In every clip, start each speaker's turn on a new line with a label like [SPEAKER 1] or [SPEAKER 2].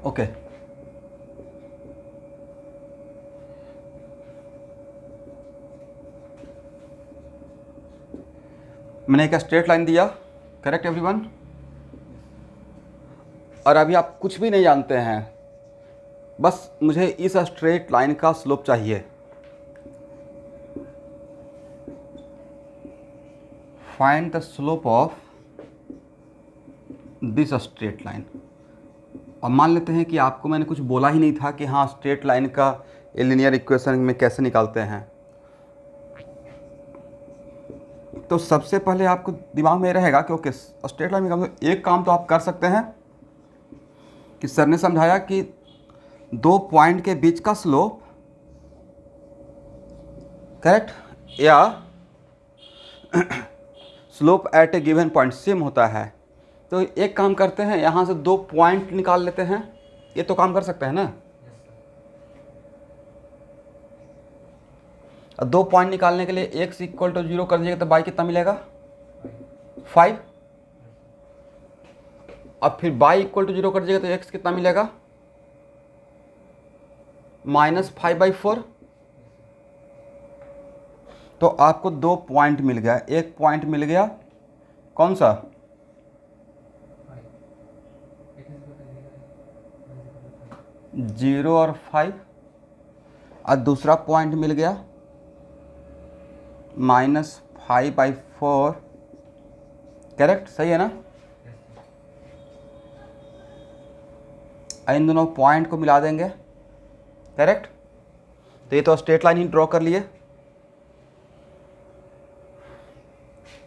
[SPEAKER 1] Okay. मैंने एक straight line दिया, करेक्ट एवरीवन। और अभी आप कुछ भी नहीं जानते हैं, बस मुझे इस स्ट्रेट लाइन का स्लोप चाहिए। Find the slope of this straight line. और मान लेते हैं कि आपको मैंने कुछ बोला ही नहीं था कि हाँ स्ट्रेट लाइन का लीनियर इक्वेशन में कैसे निकालते हैं। तो सबसे पहले आपको दिमाग में रहेगा कि ओके स्ट्रेट लाइन में एक काम तो आप कर सकते हैं कि सर ने समझाया कि दो पॉइंट के बीच का स्लोप, करेक्ट, या slope at a given point same होता है। तो एक काम करते हैं, यहाँ से दो पॉइंट निकाल लेते हैं। ये तो काम कर सकते हैं ना। और दो पॉइंट निकालने के लिए x इक्वल टू 0 कर दीजिएगा तो y कितना मिलेगा, 5। अब फिर y इक्वल टू 0 कर दीजिएगा तो x कितना मिलेगा, -5/4। तो आपको दो पॉइंट मिल गया। एक पॉइंट मिल गया कौन सा, 0 और 5। और दूसरा पॉइंट मिल गया -5/4, करेक्ट, सही है ना। इन दोनों पॉइंट को मिला देंगे, करेक्ट। तो ये तो स्ट्रेट लाइन ही ड्रॉ कर लिए।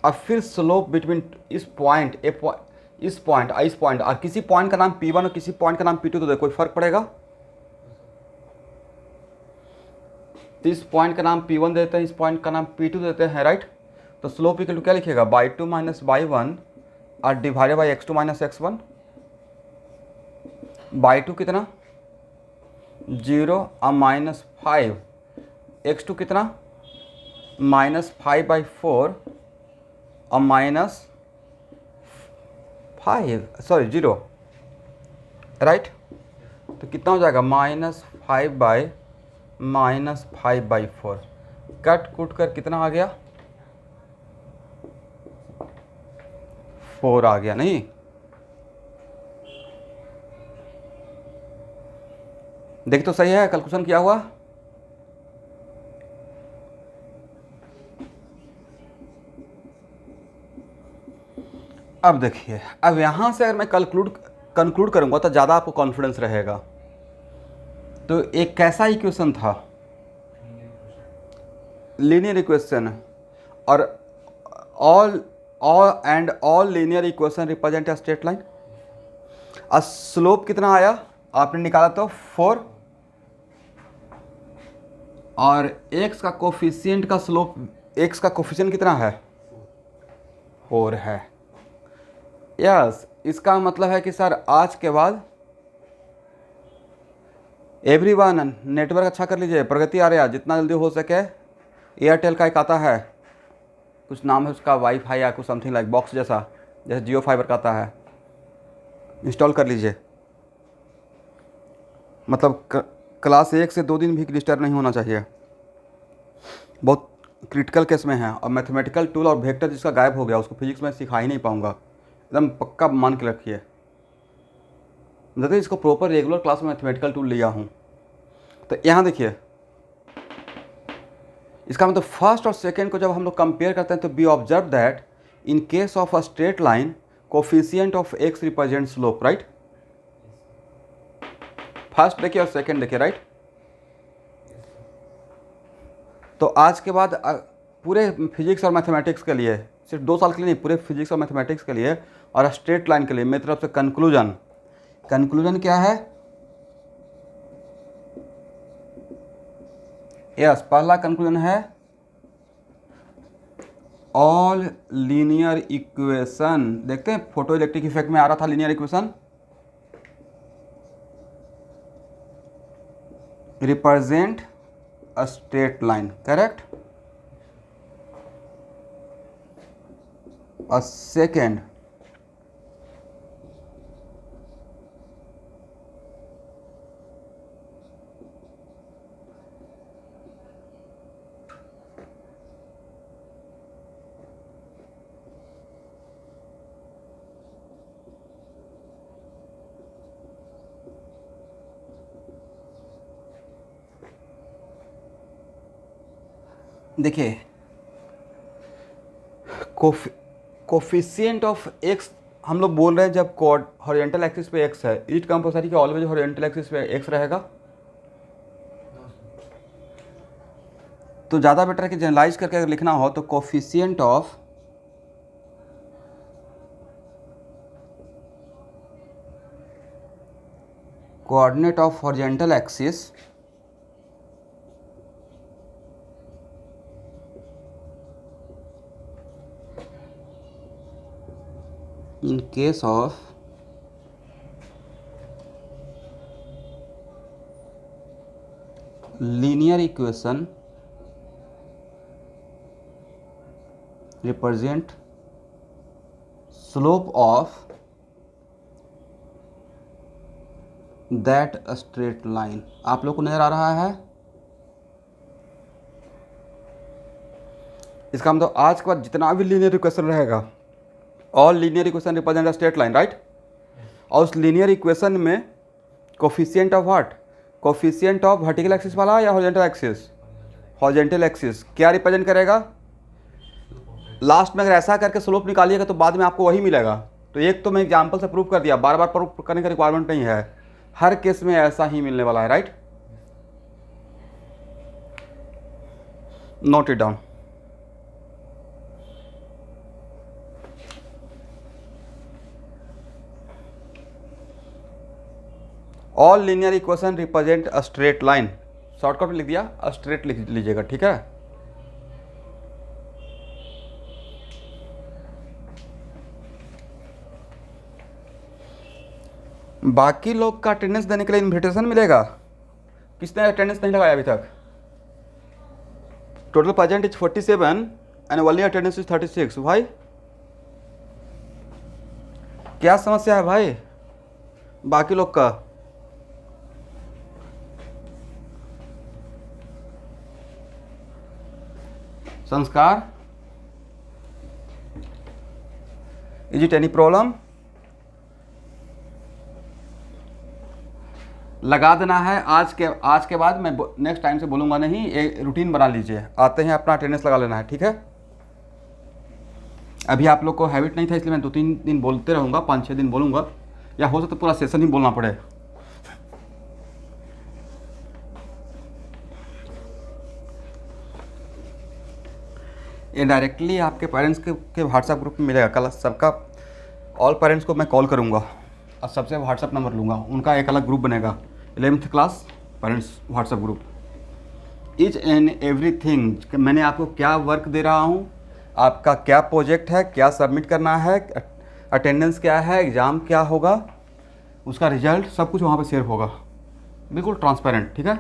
[SPEAKER 1] अब फिर स्लोप बिटवीन इस पॉइंट इस पॉइंट और किसी पॉइंट का नाम P1 और किसी पॉइंट का नाम P2 तो देखो कोई फर्क पड़ेगा। तो इस पॉइंट का नाम P1 देते हैं, इस पॉइंट का नाम P2 देते हैं, राइट। तो स्लोप इक्वल टू क्या लिखेगा, y2 - y1 और divided by x2 - x1। y2 कितना 0 और -5, x2 कितना -5/4 और -5 सॉरी 0, राइट। तो कितना हो जाएगा -5/4। कट कुट कर कितना आ गया, 4 आ गया। नहीं, देख तो सही है कैलकुलेशन किया हुआ। अब देखिए, अब यहाँ से अगर मैं कंक्लूड करूँगा तो ज़्यादा आपको कॉन्फिडेंस रहेगा। तो एक कैसा इक्वेशन था, लीनियर इक्वेशन। और all linear equation represent a straight line. और स्लोप कितना आया आपने निकाला तो 4, और x का कोफिशिएंट का स्लोप, x का कोफिशिएंट कितना है, 4 है। यस, इसका मतलब है कि सर आज के बाद एवरीवन नेटवर्क अच्छा कर लीजिए, प्रगति आ रहा जितना जल्दी हो सके। एयरटेल का एक आता है, कुछ नाम है उसका, वाईफाई या कुछ समथिंग लाइक बॉक्स जैसा, जैसे जियो फाइबर का आता है, इंस्टॉल कर लीजिए। मतलब क्लास 1 से 2 दिन भी डिस्टर्ब नहीं होना चाहिए, बहुत क्रिटिकल केस में है। और मैथमेटिकल टूल और वेक्टर जिसका गायब हो गया उसको फिजिक्स में सिखा ही नहीं पाऊंगा, एकदम पक्का मान के रखिए। देखिए इसको प्रॉपर रेगुलर क्लास में मैथमेटिकल टूल लिया हूँ। तो यहाँ देखिए, इसका मतलब फर्स्ट और सेकेंड को जब हम लोग कंपेयर करते हैं तो B observe that in case of a straight line coefficient of x represent slope, right. First देखिए और सेकेंड देखिए, राइट। तो आज के बाद पूरे फिजिक्स और मैथमेटिक्स के लिए, सिर्फ 2 साल के लिए नहीं, पूरे फिजिक्स और मैथमेटिक्स के लिए और स्ट्रेट लाइन के लिए मेरी तरफ से कंक्लूजन क्या है। यस, पहला कंक्लूजन है ऑल लीनियर इक्वेशन। देखते हैं फोटो इलेक्ट्रिक इफेक्ट में आ रहा था linear equation, represent a straight line, correct. और सेकेंड, देखिए कोफिशिएंट ऑफ एक्स हम लोग बोल रहे हैं जब कॉर्ड हॉरिजॉन्टल एक्सिस पे एक्स है, इट कंपल्सरी कि ऑलवेज हॉरिजॉन्टल एक्सिस पे एक्स रहेगा। तो ज़्यादा बेटर है कि जनरलाइज करके अगर लिखना हो तो coefficient of coordinate of horizontal axis in case of linear equation represent slope of that straight line। आप लोग को नज़र आ रहा है? इसका मतलब आज के बाद जितना भी लीनियर इक्वेशन रहेगा, all linear equation represent a straight line, right. और उस लीनियर इक्वेशन में coefficient of what, coefficient of vertical axis वाला या हॉरिजॉन्टल एक्सिस, हॉरिजॉन्टल एक्सिस क्या रिप्रेजेंट करेगा। लास्ट में अगर ऐसा करके स्लोप निकालिएगा तो बाद में आपको वही मिलेगा। तो एक तो मैं एग्जांपल से प्रूव कर दिया, बार बार प्रूव करने का रिक्वायरमेंट नहीं है, हर केस में ऐसा ही मिलने वाला है, right. Note it down. All linear equation represent a straight line, shortcut में लिख दिया, अ स्ट्रेट लिख लीजिएगा, ठीक है। बाकी लोग का अटेंडेंस देने के लिए इन्विटेशन मिलेगा। किसने अटेंडेंस नहीं लगाया अभी तक? Total present is 47 and only attendance is 36। भाई क्या समस्या है भाई बाकी लोग का? संस्कार, इज इट एनी प्रॉब्लम? लगा देना है। आज के बाद मैं नेक्स्ट टाइम से बोलूँगा नहीं, एक रूटीन बना लीजिए, आते हैं अपना अटेंडेंस लगा लेना है, ठीक है। अभी आप लोग को हैबिट नहीं था इसलिए मैं 2-3 दिन बोलते रहूँगा, 5-6 दिन बोलूँगा, या हो सकता तो पूरा सेशन ही बोलना पड़े। ये डायरेक्टली आपके पेरेंट्स के व्हाट्सएप ग्रुप में मिलेगा। कल सबका ऑल पेरेंट्स को मैं कॉल करूँगा और सबसे व्हाट्सएप नंबर लूँगा, उनका एक अलग ग्रुप बनेगा, 11th class parents WhatsApp group. Each and everything मैंने आपको क्या वर्क दे रहा हूँ, आपका क्या प्रोजेक्ट है, क्या सबमिट करना है, अटेंडेंस क्या है, एग्ज़ाम क्या होगा, उसका रिजल्ट, सब कुछ वहाँ पे शेयर होगा, बिल्कुल ट्रांसपेरेंट, ठीक है।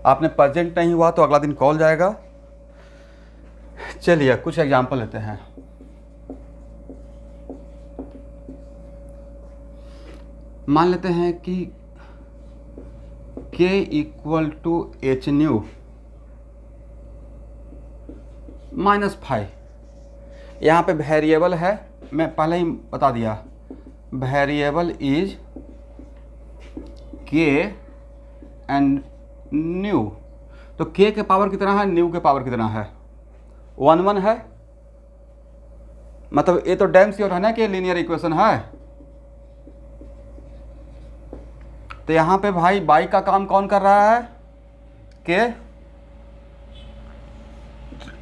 [SPEAKER 1] आपने प्रेजेंट नहीं हुआ तो अगला दिन कॉल जाएगा। चलिए कुछ एग्जाम्पल लेते हैं। मान लेते हैं कि k equal to H new -5। यहाँ पे वेरिएबल है, मैं पहले ही बता दिया, variable is k and new. तो k के पावर कितना है, न्यू के पावर कितना है, 1 है। मतलब ये तो डैम श्योर है ना कि लीनियर इक्वेशन है। तो यहाँ पे भाई बाई का काम कौन कर रहा है, के,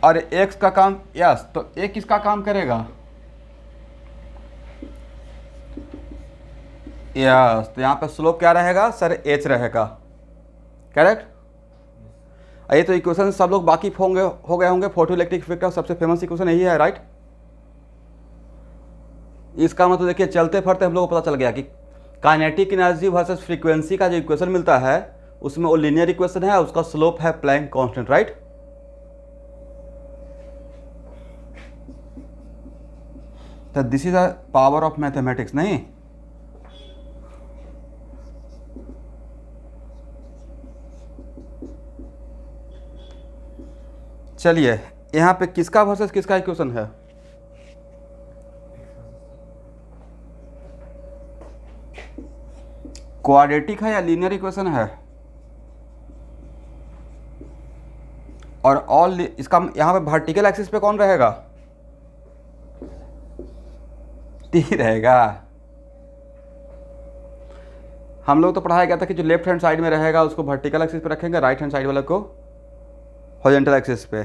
[SPEAKER 1] और एक्स का काम यस, तो ए किसका काम करेगा, यस। तो यहाँ पे स्लोप क्या रहेगा सर, एच रहेगा, करेक्ट। ये तो इक्वेशन सब लोग वाकिफ हो गए होंगे, फोटोइलेक्ट्रिक इफेक्ट का सबसे फेमस इक्वेशन यही है, राइट। इसका मतलब देखिए चलते फिरते हम लोग को पता चल गया कि काइनेटिक एनर्जी वर्सेस फ्रीक्वेंसी का जो इक्वेशन मिलता है उसमें वो लीनियर इक्वेशन है, उसका स्लोप है प्लैंक कांस्टेंट, राइट। तो this is the power of mathematics, नहीं। चलिए यहाँ पे किसका वर्सेस किसका इक्वेशन है, क्वाड्रेटिक है या लीनियर इक्वेशन है, और ऑल इसका यहाँ पे वर्टिकल एक्सिस पे कौन रहेगा? टी रहेगा। हम लोग तो पढ़ाया गया था कि जो लेफ्ट हैंड साइड में रहेगा उसको वर्टिकल एक्सिस पे रखेंगे, राइट हैंड साइड वाले को हॉरिजॉन्टल एक्सिस पे।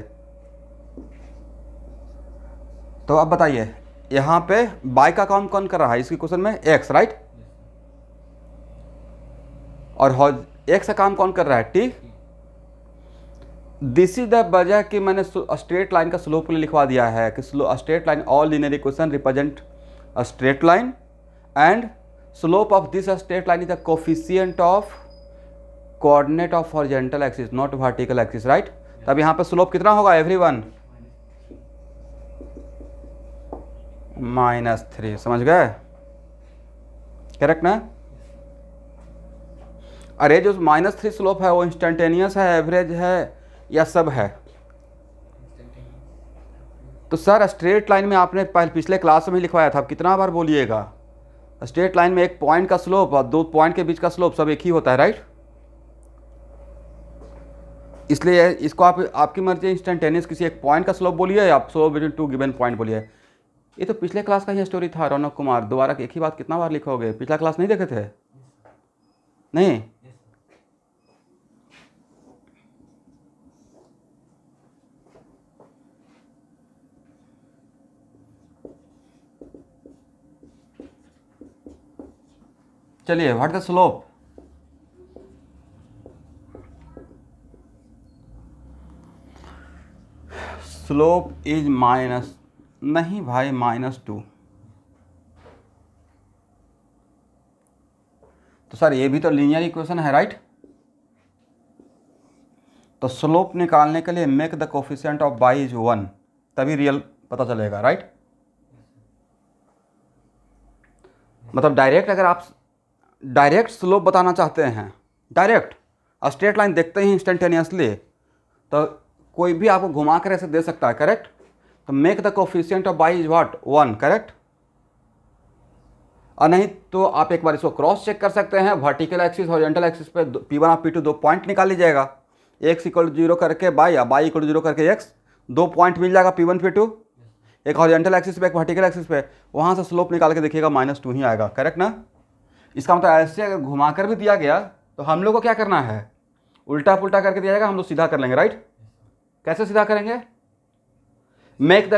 [SPEAKER 1] तो अब बताइए यहाँ पे बाय का काम कौन कर रहा है इसकी क्वेश्चन में? X, right. और एक्स का काम कौन कर रहा है? टी। दिस इज द वजह कि मैंने स्ट्रेट लाइन का स्लोप लिखवा दिया है कि straight line all linear equation represent a straight line and slope of this straight line is the coefficient of coordinate of horizontal axis not vertical axis, right. तब यहाँ पे स्लोप कितना होगा एवरीवन? -3। समझ गए? करेक्ट ना? अरे जो -3 स्लोप है वो इंस्टेंटेनियस है, एवरेज है, या सब है? तो सर स्ट्रेट लाइन में आपने पिछले क्लास में लिखवाया था, आप कितना बार बोलिएगा? स्ट्रेट लाइन में एक पॉइंट का स्लोप और दो पॉइंट के बीच का स्लोप सब एक ही होता है, राइट। इसलिए इसको आप आपकी मर्जी, इंस्टेंटेनियस किसी एक पॉइंट का स्लोप बोलिए या आप slope between two given point बोलिए। ये तो पिछले क्लास का ही स्टोरी था रौनक कुमार, दोबारा एक ही बात कितना बार लिखोगे? पिछला क्लास नहीं देखे थे? नहीं? चलिए, what the slope? Slope is minus, नहीं भाई -2। तो सर ये भी तो लीनियर इक्वेशन है, राइट। तो स्लोप निकालने के लिए make the coefficient of y is 1, तभी रियल पता चलेगा, राइट। मतलब डायरेक्ट, अगर आप डायरेक्ट स्लोप बताना चाहते हैं, डायरेक्ट स्ट्रेट लाइन देखते ही इंस्टेंटेनियसली, तो कोई भी आपको घुमा कर ऐसे दे सकता है, करेक्ट। तो make the coefficient of y is what? 1, correct. और नहीं तो आप एक बार इसको क्रॉस चेक कर सकते हैं, वर्टिकल एक्सिस हॉरिजॉन्टल एक्सिस पे P1 और P2 दो पॉइंट निकाल लीजिएगा, x = 0 करके बाई या बाई = 0 करके x, दो पॉइंट मिल जाएगा P1 P2, एक हॉरिजॉन्टल एक्सिस पे एक वर्टिकल एक्सिस पे, वहाँ से स्लोप निकाल के देखिएगा -2 ही आएगा, करेक्ट ना। इसका मतलब ऐसे अगर घुमा कर भी दिया गया तो हम लोग को क्या करना है? उल्टा पुल्टा करके दिया जाएगा, हम लोग सीधा कर लेंगे, राइट। कैसे सीधा करेंगे? Make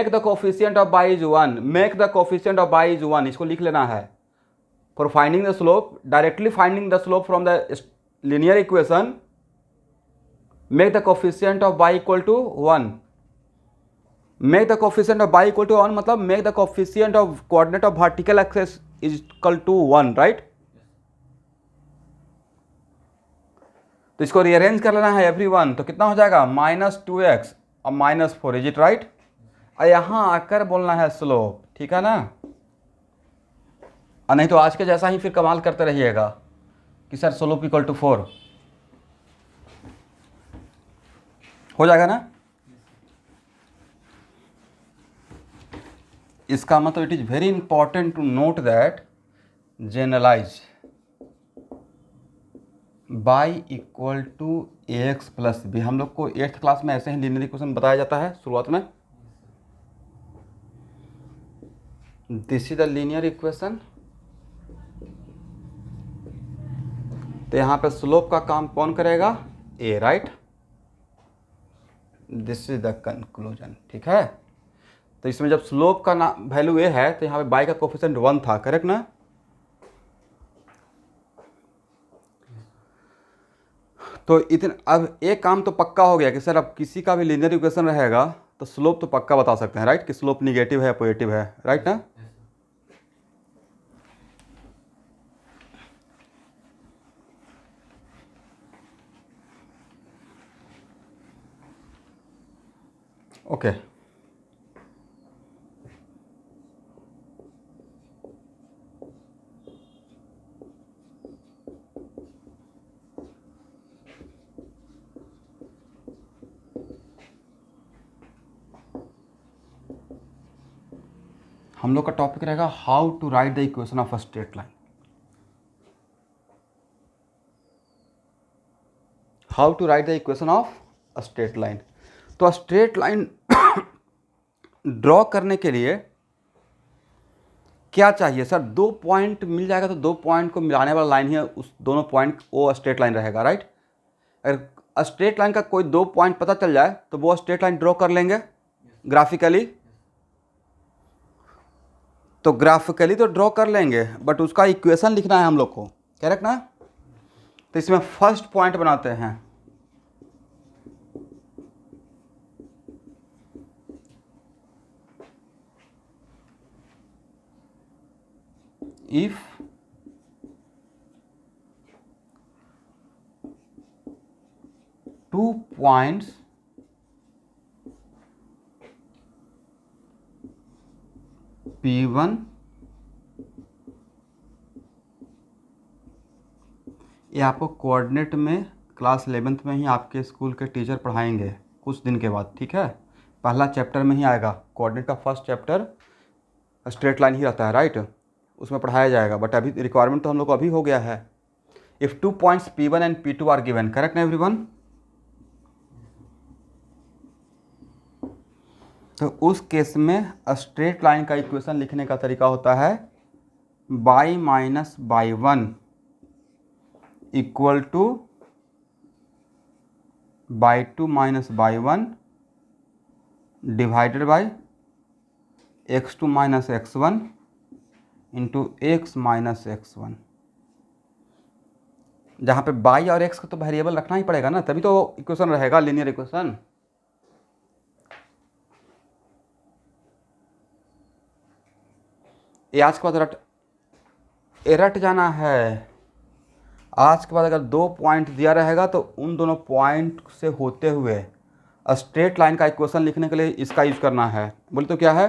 [SPEAKER 1] the coefficient of y is 1, make the coefficient of y is 1, इसको लिख लेना है। For finding the slope, directly finding the slope from the linear equation, make the coefficient of y equal to 1। Make the coefficient of y equal to 1 मतलब make the coefficient of coordinate of vertical axis is equal to 1, right. तो इसको rearrange कर लेना है everyone, तो कितना हो जाएगा? -2x और -4, इज इट राइट। और यहाँ आकर बोलना है स्लोप, ठीक है ना। और नहीं तो आज के जैसा ही फिर कमाल करते रहिएगा कि सर स्लोप = 4 हो जाएगा ना। इसका मतलब it is very important to note that generalise y = ax + b, हम लोग को 8th क्लास में ऐसे ही लीनियर इक्वेशन बताया जाता है शुरुआत में। This is the linear equation, तो यहाँ पे स्लोप का काम कौन करेगा? a, right. This is the conclusion, ठीक है। तो इसमें जब स्लोप का वैल्यू a है तो यहाँ पे y का कोफिशिएंट 1 था, करेक्ट ना। तो इतने, अब एक काम तो पक्का हो गया कि सर अब किसी का भी लीनियर इक्वेशन रहेगा तो स्लोप तो पक्का बता सकते हैं, राइट, कि स्लोप निगेटिव है या पॉजिटिव है, राइट ना। ओके हम लोग का टॉपिक रहेगा how to write the equation of a straight line. How to write the equation of a straight line. तो स्ट्रेट लाइन ड्रॉ करने के लिए क्या चाहिए सर? 2 पॉइंट मिल जाएगा तो 2 पॉइंट को मिलाने वाला लाइन ही है, उस दोनों पॉइंट वो स्ट्रेट लाइन रहेगा, राइट? अगर स्ट्रेट लाइन का कोई 2 पॉइंट पता चल जाए तो वो स्ट्रेट लाइन ड्रॉ कर लेंगे ग्राफिकली। तो ग्राफिकली तो ड्रॉ कर लेंगे, बट उसका इक्वेशन लिखना है हम लोग को, करेक्ट ना? तो इसमें फर्स्ट पॉइंट बनाते हैं। इफ टू पॉइंट्स P1, ये आपको कोऑर्डिनेट में क्लास 11th में ही आपके स्कूल के टीचर पढ़ाएंगे कुछ दिन के बाद, ठीक है? पहला चैप्टर में ही आएगा कोऑर्डिनेट का, फर्स्ट चैप्टर स्ट्रेट लाइन ही रहता है, राइट? उसमें पढ़ाया जाएगा, बट अभी रिक्वायरमेंट तो हम लोग को अभी हो गया है। If 2 points P1 and P2 are given, correct ना एवरीवन? तो उस केस में स्ट्रेट लाइन का इक्वेशन लिखने का तरीका होता है y minus y1 equal to y2 minus y1 divided by x2 minus x1 into x minus x1। जहाँ पे y और x का तो वेरिएबल रखना ही पड़ेगा ना, तभी तो इक्वेशन रहेगा, लीनियर इक्वेशन। ये आज के बाद रट जाना है। आज के बाद अगर 2 पॉइंट दिया रहेगा तो उन दोनों पॉइंट से होते हुए स्ट्रेट लाइन का इक्वेशन लिखने के लिए इसका यूज करना है। बोले तो क्या है?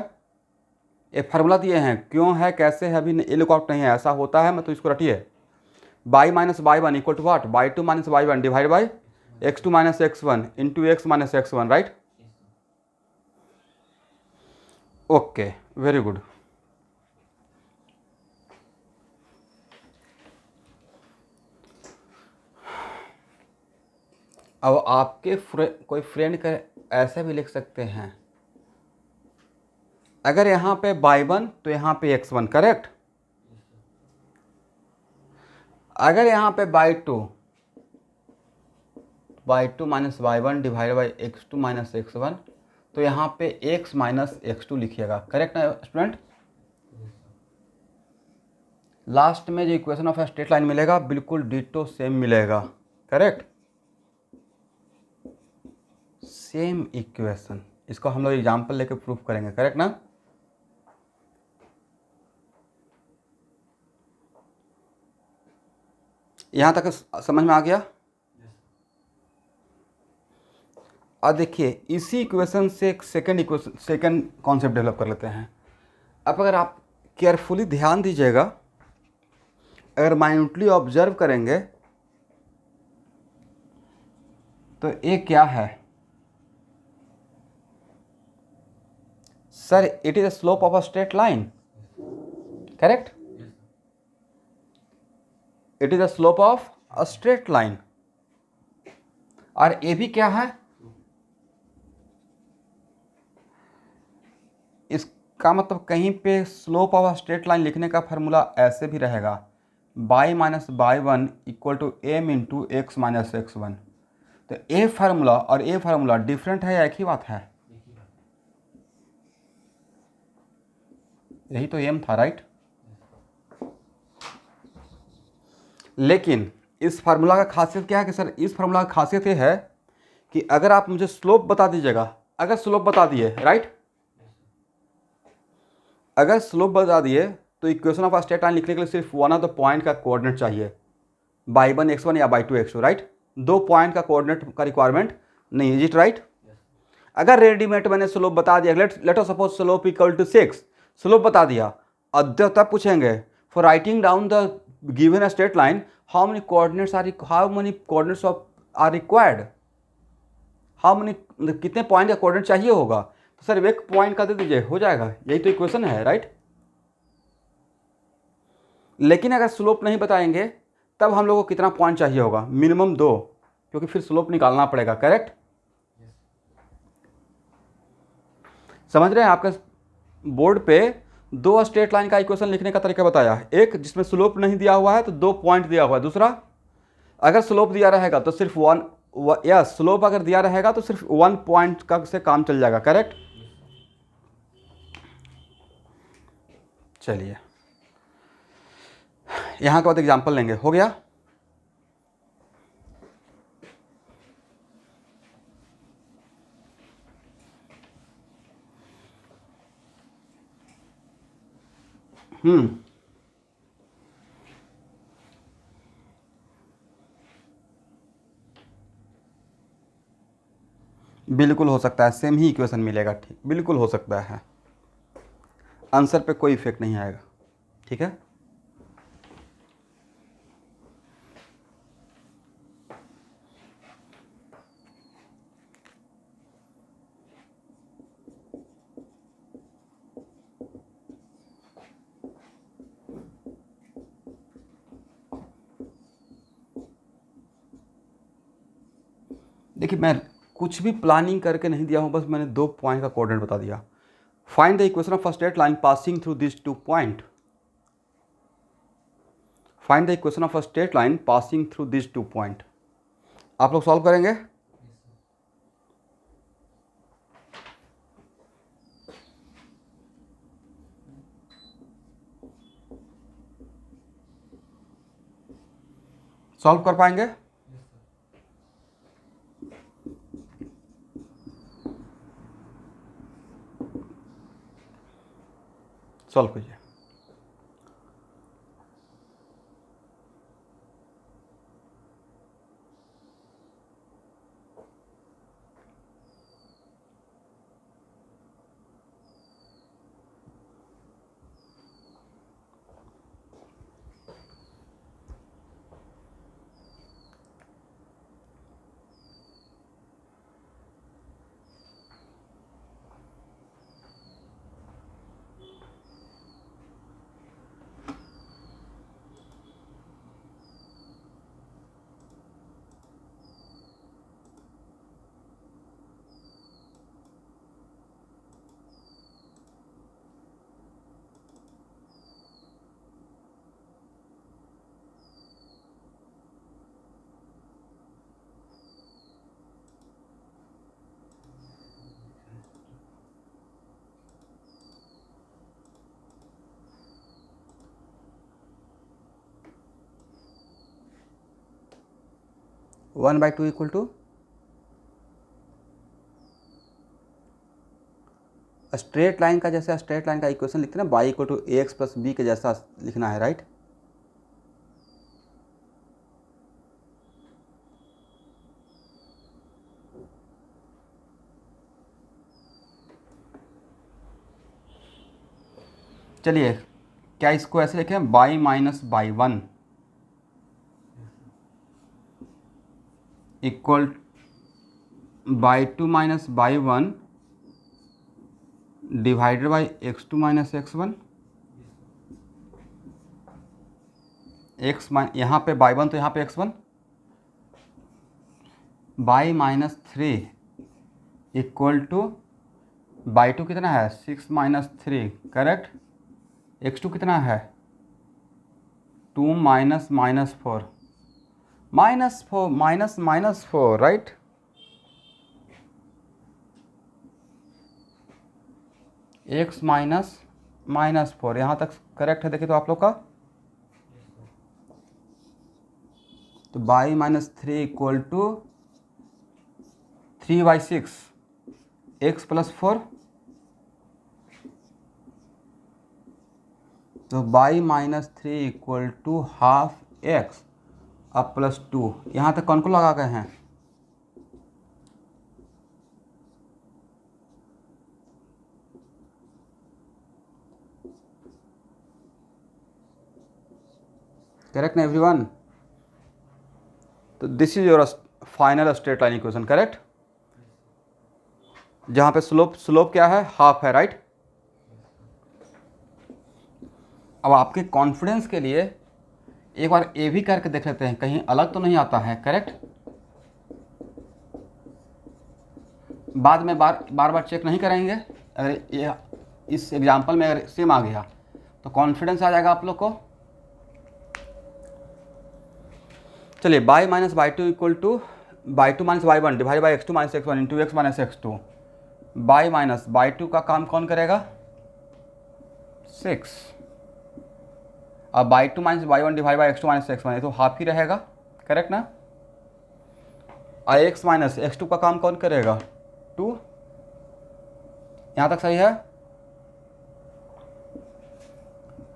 [SPEAKER 1] ये फार्मूला दिए हैं, क्यों है कैसे है अभी ये लुकआउट नहीं है, ऐसा होता है, मैं तो इसको रटिए। y minus y1 equal to what? y2 minus y1 divide by x2 minus x1 into x minus x1, right? Okay, very good. अब आपके कोई फ्रेंड का ऐसे भी लिख सकते हैं, अगर यहाँ पे y1 तो यहाँ पे x1, करेक्ट? अगर यहाँ पे y2 minus y1 divide by x2 minus x1, तो यहाँ पे x माइनस x2 लिखिएगा, करेक्ट ना स्टूडेंट? लास्ट में जो इक्वेशन ऑफ स्ट्रेट लाइन मिलेगा बिल्कुल डिटो सेम मिलेगा, करेक्ट? सेम इक्वेशन, इसको हम लोग एग्जाम्पल लेके प्रूफ करेंगे, करेक्ट ना? यहाँ तक समझ में आ गया? अब देखिए इसी इक्वेशन से एक सेकंड कॉन्सेप्ट डेवलप कर लेते हैं। अब अगर आप केयरफुली ध्यान दीजिएगा, अगर माइन्यूटली ऑब्जर्व करेंगे तो ये क्या है sir? It is the slope of a straight line, correct? It is the slope of a straight line. और ये भी क्या है? इसका मतलब कहीं पे slope of a straight line लिखने का फार्मूला ऐसे भी रहेगा, y minus y1 equal to m into x minus x1। तो ये फार्मूला और ये फार्मूला डिफरेंट है या एक ही बात है? यही तो m था, राइट? लेकिन इस फार्मूला का खासियत क्या है कि सर, इस फार्मूला का खासियत ये है कि अगर आप मुझे स्लोप बता दीजिएगा, अगर स्लोप बता दिए, राइट? अगर स्लोप बता दिए तो इक्वेशन ऑफ स्ट्रेट लाइन लिखने के लिए सिर्फ वन ऑफ द पॉइंट का कोऑर्डिनेट चाहिए, y1 x1 या y2 x2, राइट? 2 पॉइंट का कोऑर्डिनेट का रिक्वायरमेंट नहीं, इज इट राइट? अगर रेडीमेड मैंने स्लोप बता दिया, let us suppose slope equal to 6, slope बता दिया, तब पूछेंगे for writing down the given straight line how many coordinates are required, कितने पॉइंट का कोऑर्डिनेट चाहिए होगा? तो सर 1 पॉइंट का दे दीजिए, हो जाएगा, यही तो इक्वेशन है, राइट? लेकिन अगर स्लोप नहीं बताएंगे तब हम लोग को कितना पॉइंट चाहिए होगा? मिनिमम 2, क्योंकि फिर स्लोप निकालना पड़ेगा, करेक्ट? समझ रहे हैं? आपके बोर्ड पे 2 स्ट्रेट लाइन का इक्वेशन लिखने का तरीका बताया है। एक जिसमें स्लोप नहीं दिया हुआ है तो 2 पॉइंट दिया हुआ है। दूसरा, अगर स्लोप दिया रहेगा तो सिर्फ स्लोप अगर दिया रहेगा तो सिर्फ 1 पॉइंट का से काम चल जाएगा। करेक्ट? चलिए यहां के बाद एग्जांपल लेंगे। हो गया? बिल्कुल हो सकता है, सेम ही इक्वेशन मिलेगा। ठीक, बिल्कुल हो सकता है, आंसर पे कोई इफेक्ट नहीं आएगा। ठीक है? देखिए मैं कुछ भी प्लानिंग करके नहीं दिया हूँ, बस मैंने 2 पॉइंट का कोऑर्डिनेट बता दिया। Find the equation of a straight line passing through this 2 point. Find the equation of a straight line passing through this 2 point. आप लोग सॉल्व करेंगे? सॉल्व कर पाएंगे? सॉल्व कीजिए। One by two equal to straight line का, जैसे straight line का equation लिखते हैं ना, y equal to a x plus b के जैसा लिखना है। राइट? चलिए क्या इसको ऐसे लिखें, y minus y one equal y two minus y one divided by x two minus x one. यहाँ पे बाई वन तो यहाँ पे x one, y minus three equal to y two कितना है 6 minus three. Correct? X two कितना है 2 minus minus four, minus minus four. Right? X minus minus four, यहाँ तक करेक्ट है? देखिए तो आप लोग का, तो y minus three equal to 3/6 x plus four, तो y minus three equal to half x अब प्लस टू। यहाँ तक कौन को लगा गए हैं? करेक्ट ना एवरीवन? तो this is your final straight line equation. Correct? जहाँ पे स्लोप क्या है, हाफ है। राइट? अब आपके कॉन्फिडेंस के लिए एक बार ए भी करके देख लेते हैं, कहीं अलग तो नहीं आता है। करेक्ट? बाद में बार बार चेक नहीं करेंगे। अगर ये इस एग्जाम्पल में अगर सेम आ गया तो कॉन्फिडेंस आ जाएगा आप लोग को। चलिए y minus y two equal to y two minus y one divide by x two minus x one into x minus x two. Y minus y two का काम कौन करेगा? 6। अब y two minus y one divide by x two minus x one, ये तो half ही रहेगा, correct ना? और एक्स माइनस एक्स टू का काम कौन करेगा? 2। यहाँ तक सही है?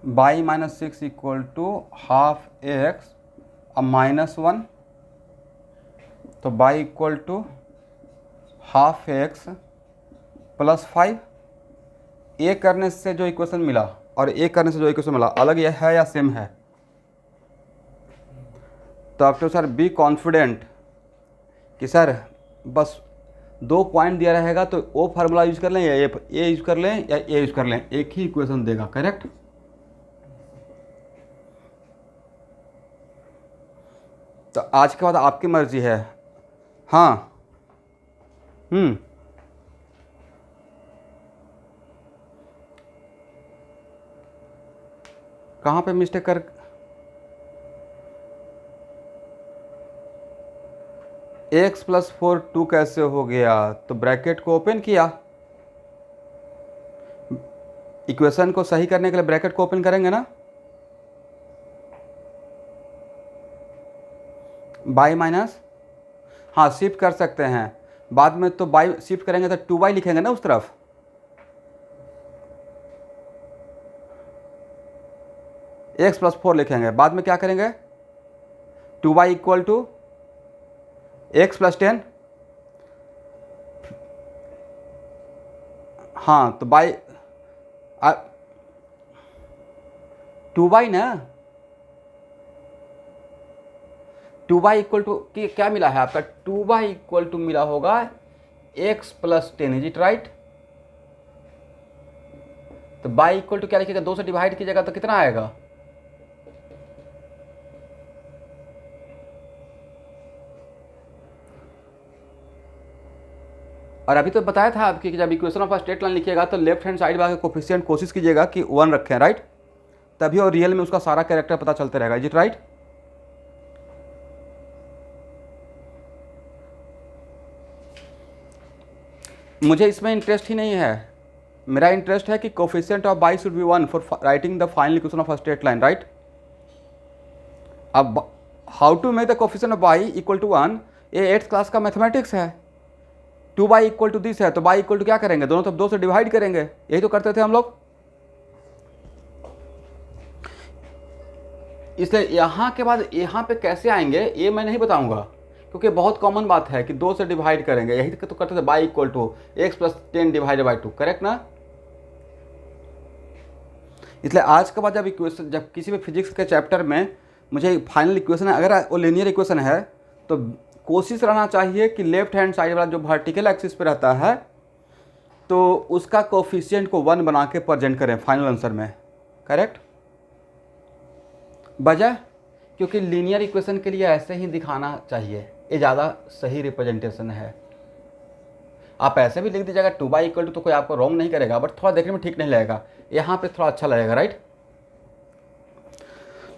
[SPEAKER 1] Y minus 6 equal to half x अब माइनस 1, तो y equal to half x plus 5। ए करने से जो इक्वेशन मिला और ए करने से जो इक्वेशन मिला अलग यह है या सेम है? तो अब तो सर बी कॉन्फिडेंट कि सर बस 2 पॉइंट दिया रहेगा तो ओ फार्मूला यूज कर लें या ए यूज कर लें या ए यूज कर लें, एक ही इक्वेशन देगा, करेक्ट? तो आज के बाद आपकी मर्जी है। हाँ कहाँ पे मिस्टेक कर? एक्स प्लस 4 2 कैसे हो गया? तो ब्रैकेट को ओपन किया, इक्वेशन को सही करने के लिए ब्रैकेट को ओपन करेंगे ना। बाई माइनस, हाँ शिफ्ट कर सकते हैं बाद में, तो बाई शिफ्ट करेंगे तो 2y लिखेंगे ना उस तरफ। एक्स प्लस 4 लिखेंगे, बाद में क्या करेंगे? 2y equal to x plus 10। हाँ तो बाई 2y ना, 2y इक्वल टू क्या मिला है आपका? 2y इक्वल टू मिला होगा x plus 10, is it right? तो y इक्वल टू क्या लिखिएगा? 2 से डिवाइड कीजिएगा तो कितना आएगा? और अभी तो बताया था आपकी कि जब इक्वेशन ऑफ स्ट्रेट लाइन लिखिएगा तो लेफ्ट हैंड साइड वाले कोफिशिएंट कोशिश कीजिएगा कि 1 रखें, राइट? तभी और रियल में उसका सारा कैरेक्टर पता चलता रहेगा, इज इट राइट? मुझे इसमें इंटरेस्ट ही नहीं है, मेरा इंटरेस्ट है कि coefficient of y should be 1 for writing the final equation of straight line, right? अब how to make the coefficient of y equal to 1, ये 8th क्लास का मैथमेटिक्स है। 2y इक्वल टू दिस है तो y equal to क्या करेंगे? दोनों तरफ 2 से डिवाइड करेंगे, यही तो करते थे हम लोग। इसलिए यहाँ के बाद यहाँ पे कैसे आएंगे ये मैं नहीं बताऊंगा, क्योंकि बहुत कॉमन बात है कि 2 से डिवाइड करेंगे, यही तो करते थे। y equal to x plus 10 divided by 2, correct ना? इसलिए आज के बाद जब इक्वेशन, जब किसी भी फिजिक्स के चैप्टर में मुझे फाइनल इक्वेशन है, अगर वो लीनियर इक्वेशन है तो कोशिश रहना चाहिए कि लेफ्ट हैंड साइड वाला जो वर्टिकल एक्सिस पे रहता है तो उसका कोफिशिएंट को 1 बना के प्रेजेंट करें फाइनल आंसर में, करेक्ट? वजह क्योंकि लीनियर इक्वेशन के लिए ऐसे ही दिखाना चाहिए, ये ज़्यादा सही रिप्रेजेंटेशन है। आप ऐसे भी लिख दीजिएगा 2y इक्वल टू, तो कोई आपको रॉन्ग नहीं करेगा, बट थोड़ा देखने में ठीक नहीं लगेगा, यहाँ पे थोड़ा अच्छा लगेगा, राइट?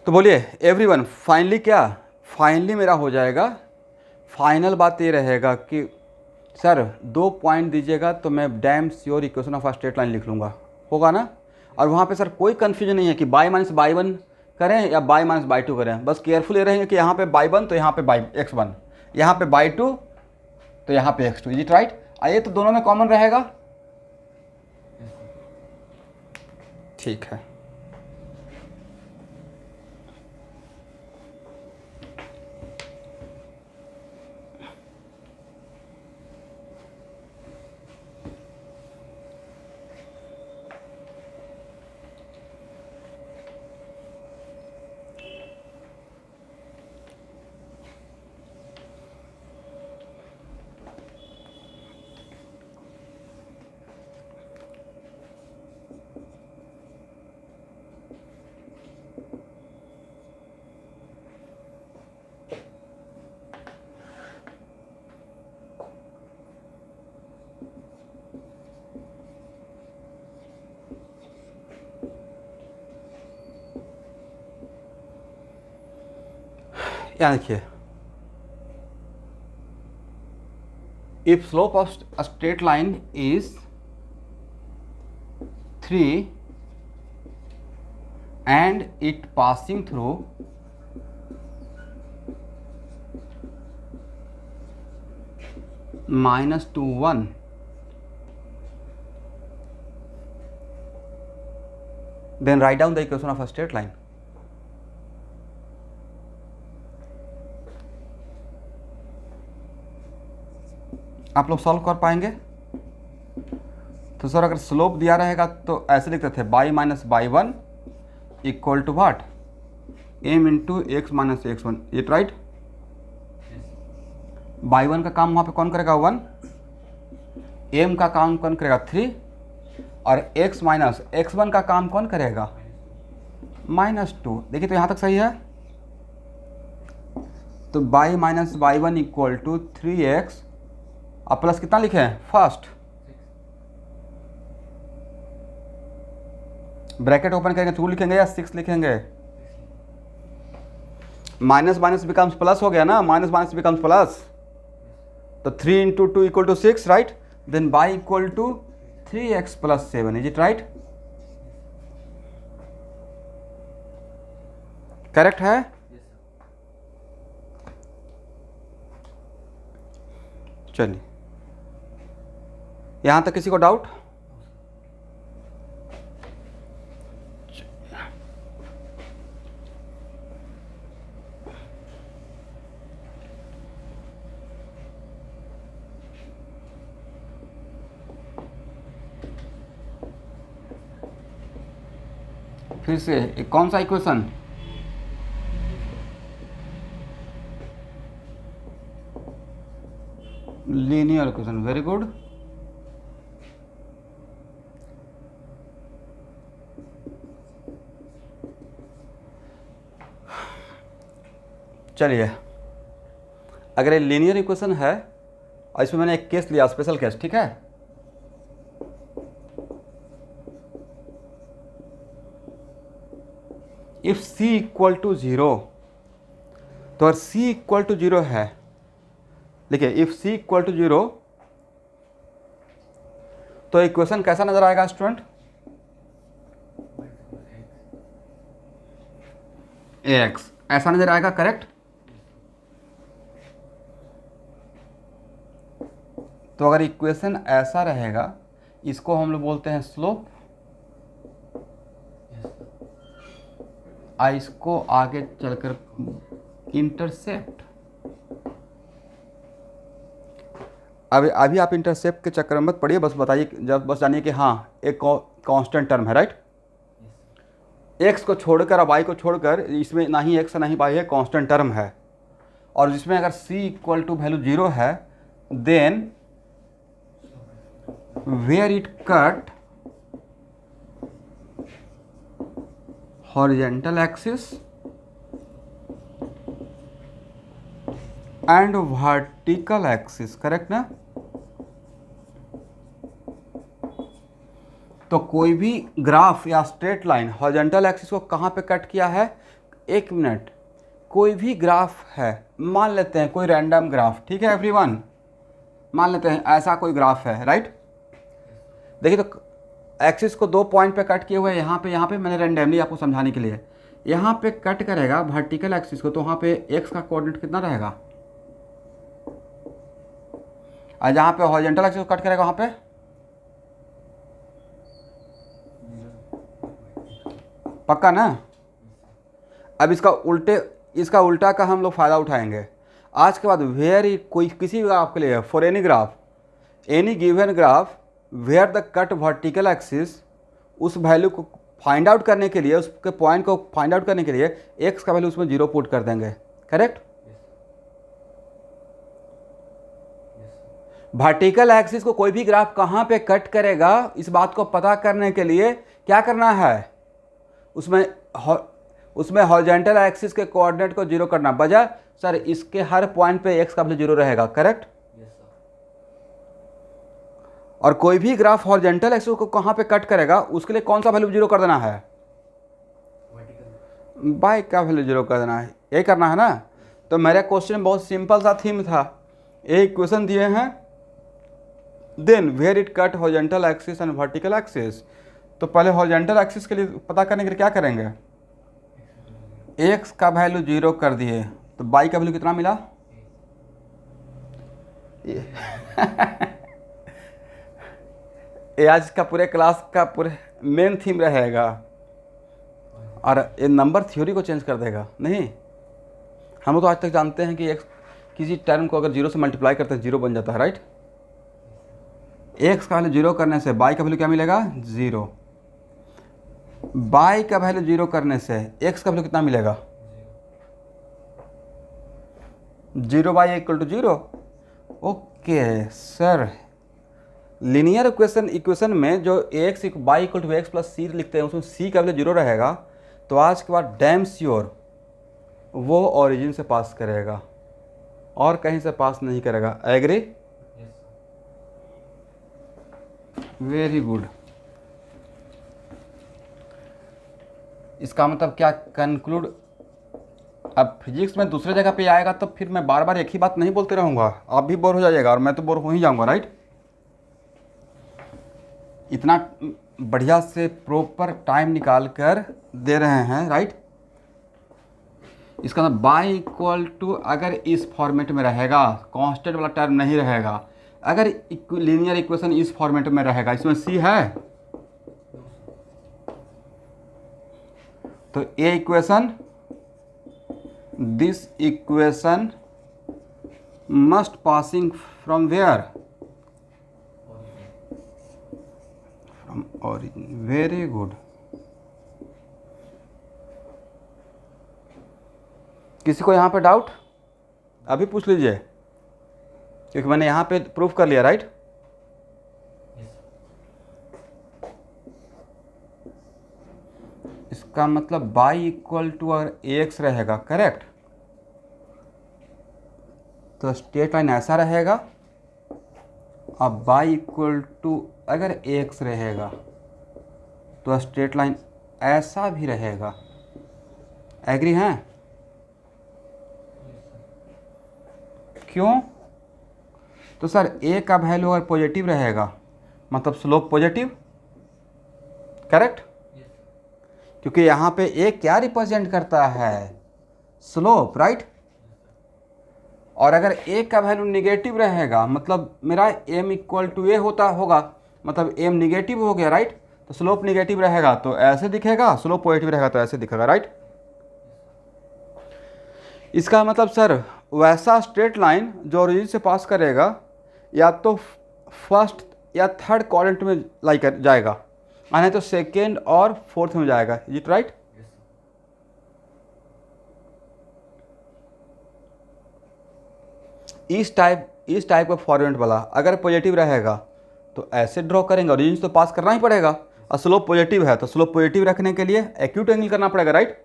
[SPEAKER 1] तो बोलिए एवरीवन, फाइनली क्या? फाइनली मेरा हो जाएगा, फाइनल बात ये रहेगा कि सर 2 पॉइंट दीजिएगा तो मैं damn sure equation of straight line लिख लूँगा, होगा ना? और वहाँ पे सर कोई कन्फ्यूजन नहीं है कि बाई माइनस बाई वन करें या बाई माइनस बाई टू करें, बस केयरफुल ये रहेंगे कि यहाँ पे बाई वन तो यहाँ पे बाई एक्स वन, यहाँ पे बाई टू तो यहाँ पे x two, is it right? आइए तो दोनों में कॉमन रहेगा, ठीक है। यहाँ देखिए, if slope of a straight line is 3 and it passing through -2 1, then write down the equation of a straight line. आप लोग सॉल्व कर पाएंगे? तो सर अगर स्लोप दिया रहेगा तो ऐसे लिखते थे y minus y one equal to what, m into x minus x one, ये राइट। बाई वन का काम वहाँ पे कौन करेगा 1, एम का काम कौन करेगा 3, और एक्स माइनस एक्स वन का काम कौन करेगा -2। देखिए तो यहाँ तक सही है। तो y minus y one equal to 3x और प्लस कितना लिखे हैं फर्स्ट, ब्रैकेट ओपन करेंगे 2 लिखेंगे या 6 लिखेंगे? माइनस माइनस बिकम्स प्लस हो गया ना, माइनस माइनस बिकम्स प्लस। तो 3 into 2 equal to 6 right, then y equal to 3x plus 7, is it right? Correct है? चलिए, यहां तक किसी को डाउट? फिर से कौन सा equation? Linear equation, very good. चलिए, अगर ये लीनियर इक्वेशन है और इसमें मैंने एक केस लिया, स्पेशल केस, ठीक है? इफ c इक्वल टू 0, तो अगर c इक्वल टू 0 है, देखिए इफ c इक्वल टू 0 तो इक्वेशन कैसा नजर आएगा स्टूडेंट? ax ऐसा नजर आएगा, करेक्ट? तो अगर इक्वेशन ऐसा रहेगा, इसको हम लोग बोलते हैं स्लोप, इसको आगे चलकर इंटरसेप्ट। अभी आप इंटरसेप्ट के चक्कर में मत पड़िए, बस बताइए, जब बस जानिए कि हाँ एक कांस्टेंट टर्म है, राइट? एक्स को छोड़कर और वाई को छोड़कर इसमें ना ही एक्स ना ही वाई है, कांस्टेंट टर्म है। और जिसमें अगर c इक्वल टू वैल्यू 0 है, then where it cut horizontal axis and vertical axis, correct ना? तो कोई भी ग्राफ या स्ट्रेट लाइन हॉरिजॉन्टल एक्सिस को कहाँ पे कट किया है? 1 मिनट, कोई भी ग्राफ है, मान लेते हैं कोई रैंडम ग्राफ, ठीक है एवरीवन? मान लेते हैं ऐसा कोई ग्राफ है, राइट? देखिए तो एक्सिस को 2 पॉइंट पे कट किए हुए हैं, यहाँ पे मैंने रैंडमली आपको समझाने के लिए, यहाँ पे कट करेगा वर्टिकल एक्सिस को, तो वहाँ पे एक्स का कोऑर्डिनेट कितना रहेगा? और जहाँ पे हॉरिजॉन्टल एक्सिस को कट करेगा वहाँ पे पक्का ना? अब इसका उल्टा का हम लोग फ़ायदा उठाएंगे आज के बाद। वेयर कोई किसी भी ग्राफ के लिए, for any graph, any given graph where the cut vertical axis, उस वैल्यू को फाइंड आउट करने के लिए, उसके पॉइंट को फाइंड आउट करने के लिए एक्स का वैल्यू उसमें 0 पुट कर देंगे, करेक्ट? वर्टिकल एक्सिस को कोई भी ग्राफ कहाँ पे कट करेगा, इस बात को पता करने के लिए क्या करना है? उसमें हॉरिजॉन्टल एक्सिस के कोऑर्डिनेट को 0 करना, बजाय सर इसके हर पॉइंट पे एक्स का वैल्यू 0 रहेगा, करेक्ट? और कोई भी ग्राफ हॉरिजॉन्टल एक्सिस को कहाँ पे कट करेगा, उसके लिए कौन सा वैल्यू 0 कर देना है? बाई का वैल्यू 0 कर देना है, यही करना है ना? तो मेरा क्वेश्चन बहुत सिंपल सा थीम था, एक इक्वेशन दिए हैं, then where it cut horizontal axis and vertical axis. तो पहले हॉरिजॉन्टल एक्सिस के लिए पता करने के लिए क्या करेंगे, एक्स का वैल्यू 0 कर दिए तो वाई का वैल्यू कितना मिला ये आज का पूरे क्लास का पूरे मेन थीम रहेगा, और ये नंबर थ्योरी को चेंज कर देगा। नहीं, हम तो आज तक जानते हैं कि एक्स किसी टर्म को अगर 0 से मल्टीप्लाई करते हैं 0 बन जाता है, राइट। एक्स का वैल्यू 0 करने से वाई का वैल्यू क्या मिलेगा 0, वाई का वैल्यू 0 करने से एक्स का वैल्यू कितना मिलेगा 0 y equal to 0। Okay sir, linear equation में जो x y equal to x plus c लिखते हैं उसमें सी का वैल्यू 0 रहेगा, तो आज के बाद डैम श्योर वो ओरिजिन से पास करेगा और कहीं से पास नहीं करेगा। एग्री? Very good. इसका मतलब क्या कंक्लूड, अब फिजिक्स में दूसरे जगह पे आएगा तो फिर मैं बार बार एक ही बात नहीं बोलते रहूँगा, आप भी बोर हो जाइएगा और मैं तो बोर हो ही जाऊँगा, राइट। इतना बढ़िया से प्रॉपर टाइम निकाल कर दे रहे हैं, राइट। इसका मतलब बाई इक्वल टू अगर इस फॉर्मेट में रहेगा, कांस्टेंट वाला टर्म नहीं रहेगा, अगर लीनियर इक्वेशन इस फॉर्मेट में रहेगा, इसमें सी है तो a equation, this equation must passing from where, from origin. Very good. किसी को यहाँ पे डाउट अभी पूछ लीजिए, क्योंकि मैंने यहाँ पे प्रूफ कर लिया, राइट। इसका मतलब y इक्वल टू और एक्स रहेगा, करेक्ट। तो स्ट्रेट लाइन ऐसा रहेगा, अब y इक्वल टू अगर एक्स रहेगा तो स्ट्रेट लाइन ऐसा भी रहेगा। एग्री हैं? क्यों? तो सर a का वैल्यू अगर पॉजिटिव रहेगा मतलब स्लोप पॉजिटिव, करेक्ट, क्योंकि यहाँ पे a क्या रिप्रेजेंट करता है, स्लोप, राइट। और अगर a का वैल्यू निगेटिव रहेगा मतलब मेरा m इक्वल टू a होगा, मतलब m निगेटिव हो गया, राइट। तो स्लोप निगेटिव रहेगा तो ऐसे दिखेगा, स्लोप पॉजिटिव रहेगा तो ऐसे दिखेगा, राइट। इसका मतलब सर वैसा स्ट्रेट लाइन जो ओरिजिन से पास करेगा या तो फर्स्ट या थर्ड क्वाड्रेंट में लाई कर जाएगा, और नहीं तो सेकेंड और फोर्थ में जाएगा। Is it right? इस टाइप का फॉर्मेट वाला अगर पॉजिटिव रहेगा तो ऐसे ड्रॉ करेंगे, ओरिजिन तो पास करना ही पड़ेगा, और स्लोप पॉजिटिव है तो स्लोप पॉजिटिव रखने के लिए एक्यूट एंगल करना पड़ेगा, राइट।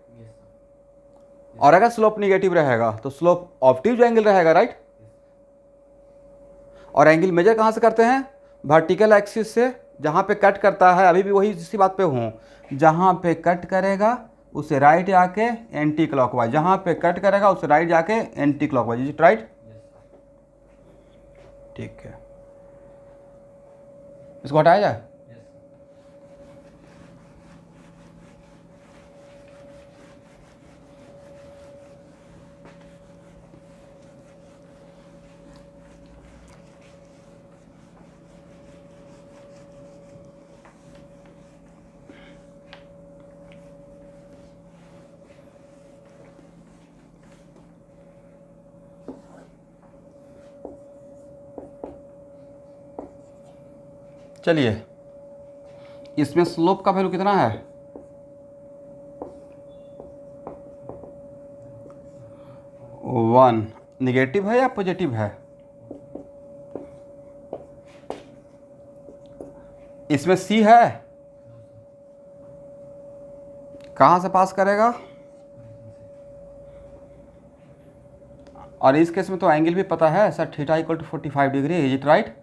[SPEAKER 1] और अगर स्लोप निगेटिव रहेगा तो स्लोप ऑब्ट्यूज एंगल रहेगा, राइट। और एंगल मेजर कहाँ से करते हैं, वर्टिकल एक्सिस से, जहाँ पे कट करता है, अभी भी वही इसी बात पे हूँ, जहाँ पे कट करेगा उसे राइट जाके एंटी क्लॉकवाइज, जहाँ पे कट करेगा उसे राइट जाके anti clockwise. Is it right? ठीक है, इसको हटाया जाए। चलिए, इसमें स्लोप का वैल्यू कितना है, 1। निगेटिव है या पॉजिटिव है? इसमें सी है, कहाँ से पास करेगा, और इस केस में तो एंगल भी पता है sir, theta equal to 45 degree. Is it right?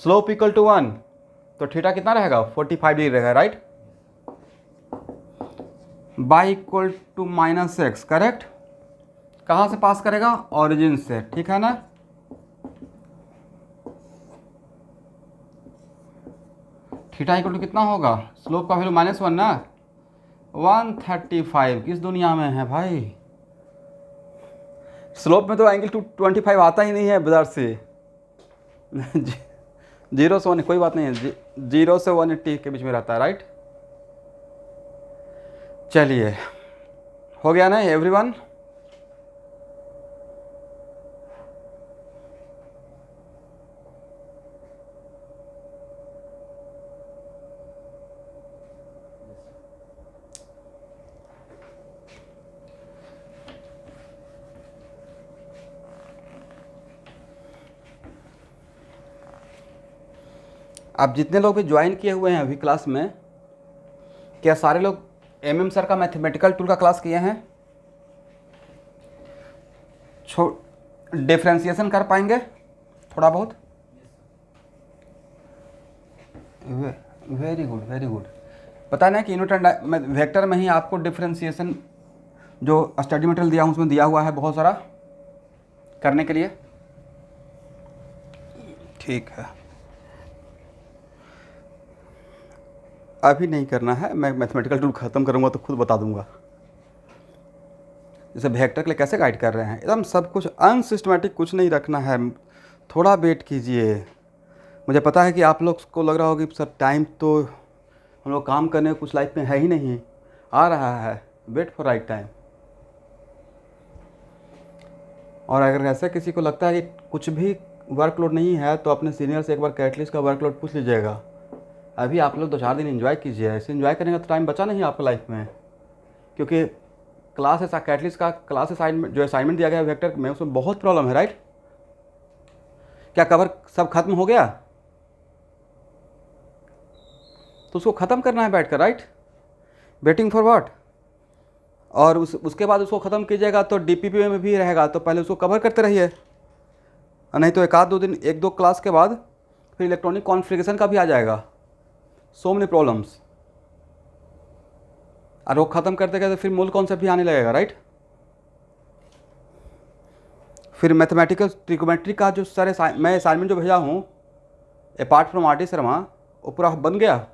[SPEAKER 1] Slope equal to 1 तो थीटा कितना रहेगा, 45 डिग्री रहेगा, right. Y equal to minus x, correct. कहाँ से पास करेगा? ओरिजिन से, ठीक है ना। थीटा इक्वल टू कितना होगा? स्लोप का वैल्यू -1 ना, 135। किस दुनिया में है भाई? स्लोप में तो एंगल 225 आता ही नहीं है बाजार से। 0 से 1, कोई बात नहीं है, 0 से 180 के बीच में रहता है, राइट। चलिए, हो गया ना एवरीवन? आप जितने लोग भी ज्वाइन किए हुए हैं अभी क्लास में, क्या सारे लोग MM सर का मैथमेटिकल टूल का क्लास किए हैं? डिफ्रेंशिएशन कर पाएंगे थोड़ा बहुत? Very good, very good. पता है ना कि यूनिट एंड वेक्टर में ही आपको डिफ्रेंशिएशन जो स्टडी मटेरियल दिया हूँ उसमें दिया हुआ है बहुत सारा करने के लिए। ठीक है, अभी नहीं करना है, मैं मैथमेटिकल टूल ख़त्म करूँगा तो खुद बता दूँगा। जैसे वेक्टर के लिए कैसे गाइड कर रहे हैं, एकदम सब कुछ अनसिस्टमेटिक, कुछ नहीं रखना है। थोड़ा वेट कीजिए। मुझे पता है कि आप लोग को लग रहा होगा कि सर टाइम तो हम लोग काम करने कुछ लाइफ में है ही नहीं, आ रहा है, वेट फॉर राइट टाइम। और अगर ऐसा किसी को लगता है कि कुछ भी वर्कलोड नहीं है तो अपने सीनियर से एक बार कैटलिस्ट का वर्कलोड पूछ लीजिएगा। अभी आप लोग 2-4 दिन एंजॉय कीजिए, ऐसे एंजॉय करने का तो टाइम बचा नहीं आपका लाइफ में, क्योंकि क्लास है कैटलिस्ट का क्लास असाइनमेंट जो असाइनमेंट दिया गया है वेक्टर में, उसमें बहुत प्रॉब्लम है, राइट। क्या कवर सब खत्म हो गया? तो उसको ख़त्म करना है बैठ कर, राइट। Waiting for what? और उसके बाद उसको ख़त्म कीजिएगा तो DPP में भी रहेगा, तो पहले उसको कवर करते रहिए, नहीं तो 1-2 दिन, 1-2 क्लास के बाद फिर इलेक्ट्रॉनिक कॉन्फ़िगरेशन का भी आ जाएगा। So many problems. और वो ख़त्म करते करते फिर मूल कॉन्सेप्ट भी आने लगेगा, राइट। फिर मैथमेटिकल ट्रिग्नोमेट्री का जो मैं असाइनमेंट जो भेजा हूँ अपार्ट फ्रॉम RT शर्मा, वो पूरा बन गया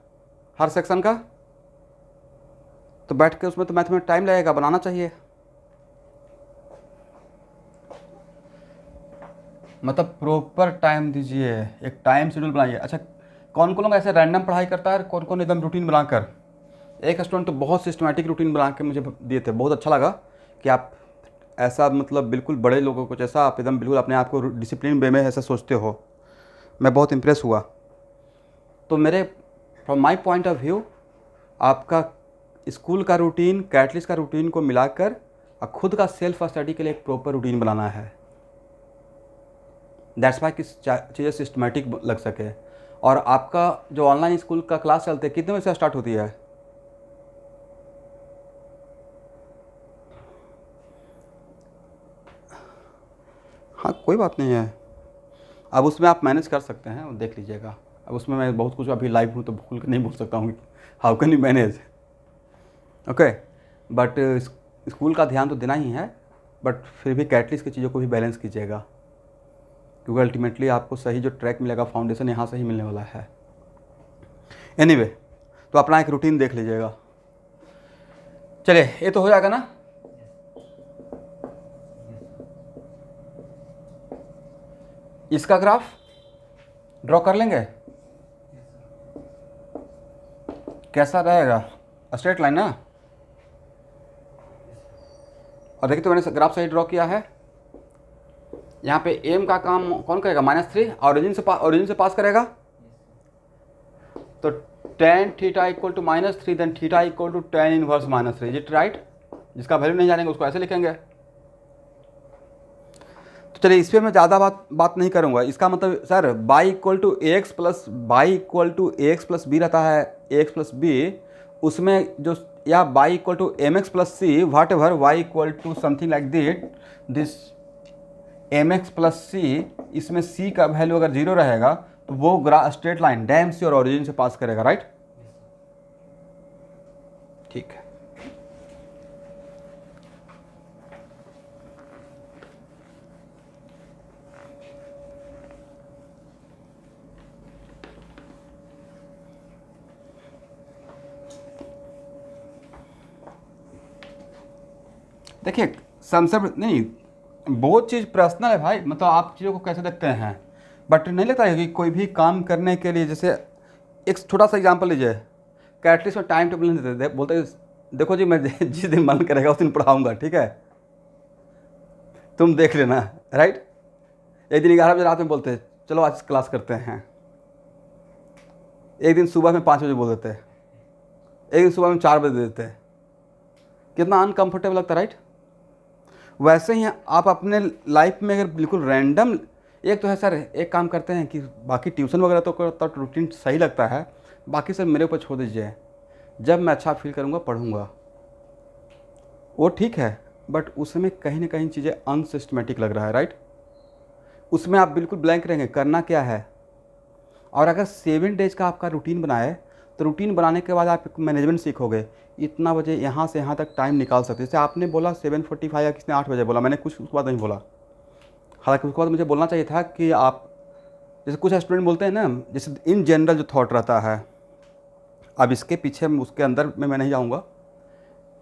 [SPEAKER 1] हर सेक्शन का, तो बैठ के उसमें तो मैथ में टाइम लगेगा, बनाना चाहिए। मतलब प्रॉपर टाइम दीजिए, एक टाइम शेड्यूल बनाइए। अच्छा, कौन कौन लोग ऐसे रैंडम पढ़ाई करता है, कौन कौन एकदम रूटीन बनाकर? एक स्टूडेंट तो बहुत सिस्टमेटिक रूटीन बना के मुझे दिए थे, बहुत अच्छा लगा कि आप ऐसा मतलब बिल्कुल बड़े लोगों को जैसा आप एकदम बिल्कुल अपने आप को डिसिप्लिन वे में ऐसा सोचते हो। मैं बहुत इम्प्रेस हुआ। तो मेरे from my point of view आपका स्कूल का रूटीन कैटलिस्ट का रूटीन को मिलाकर और खुद का सेल्फ स्टडी के लिए एक प्रॉपर रूटीन बनाना है। दैट्स वाई किस चीज़ें सिस्टमेटिक लग सके। और आपका जो ऑनलाइन स्कूल का क्लास चलते कितने बजे से स्टार्ट होती है? हाँ, कोई बात नहीं है, अब उसमें आप मैनेज कर सकते हैं, वो देख लीजिएगा। अब उसमें मैं बहुत कुछ अभी लाइव हूँ तो भूल कर नहीं बोल सकता हूँ how can you manage, okay. But school का ध्यान तो देना ही है, बट फिर भी कैटलिस्ट की चीज़ों को भी बैलेंस कीजिएगा, क्योंकि अल्टीमेटली आपको सही जो ट्रैक मिलेगा, फाउंडेशन यहाँ से ही मिलने वाला है। एनीवे, तो अपना एक रूटीन देख लीजिएगा। चलिए, ये तो हो जाएगा ना। इसका ग्राफ ड्रॉ कर लेंगे, कैसा रहेगा? स्ट्रेट लाइन ना। और देखिए, तो मैंने ग्राफ सही ड्रॉ किया है। यहाँ पे एम का काम कौन करेगा? -3 ओरिजिन से पास करेगा, तो tan theta equal to -3 then theta equal to tan inverse -3, is it right? जिसका वैल्यू नहीं जानेंगे उसको ऐसे लिखेंगे। तो चलिए, इस पर मैं ज़्यादा बात नहीं करूँगा। इसका मतलब sir y equal to x plus b रहता है, एक्स प्लस बी, उसमें जो या y equal to mx plus c, whatever y equal to something like this mx plus c, इसमें c का वैल्यू अगर 0 रहेगा तो वो स्ट्रेट लाइन डैम सी और ओरिजिन से पास करेगा, राइट। ठीक है, देखिए संसेप्ट नहीं, बहुत चीज़ पर्सनल है भाई, मतलब आप चीज़ों को कैसे देखते हैं। बट नहीं लगता है कि कोई भी काम करने के लिए, जैसे एक छोटा सा एग्जांपल लीजिए, कैटलिस्ट में टाइम टेबल नहीं देते, बोलते हैं, देखो जी मैं जिस दिन मन करेगा उस दिन पढ़ाऊँगा, ठीक है, तुम देख लेना, राइट। एक दिन 11 बजे रात में बोलते हैं चलो आज क्लास करते हैं, एक दिन सुबह में 5 बजे बोल देते हैं, एक दिन सुबह में 4 बजे दे देते हैं। कितना अनकंफर्टेबल लगता है, राइट। वैसे ही आप अपने लाइफ में अगर बिल्कुल रैंडम, एक तो है सर एक काम करते हैं कि बाकी ट्यूशन वगैरह तो रूटीन सही लगता है, बाकी सर मेरे ऊपर छोड़ दीजिए, जब मैं अच्छा फील करूँगा पढ़ूँगा, वो ठीक है। बट उसमें कहीं ना कहीं चीज़ें अनसिस्टमेटिक लग रहा है, राइट। उसमें आप बिल्कुल ब्लैंक रहेंगे, करना क्या है। और अगर 7 डेज का आपका रूटीन बनाए, तो रूटीन बनाने के बाद आप मैनेजमेंट सीखोगे, इतना बजे यहाँ से यहाँ तक टाइम निकाल सकते। जैसे आपने बोला 7:45 या किसने 8 बजे बोला, मैंने कुछ उसके बाद नहीं बोला, हालांकि उसके बाद मुझे बोलना चाहिए था कि आप, जैसे कुछ स्टूडेंट बोलते हैं ना, जैसे इन जनरल जो थॉट रहता है, अब इसके पीछे उसके अंदर में मैं नहीं जाऊँगा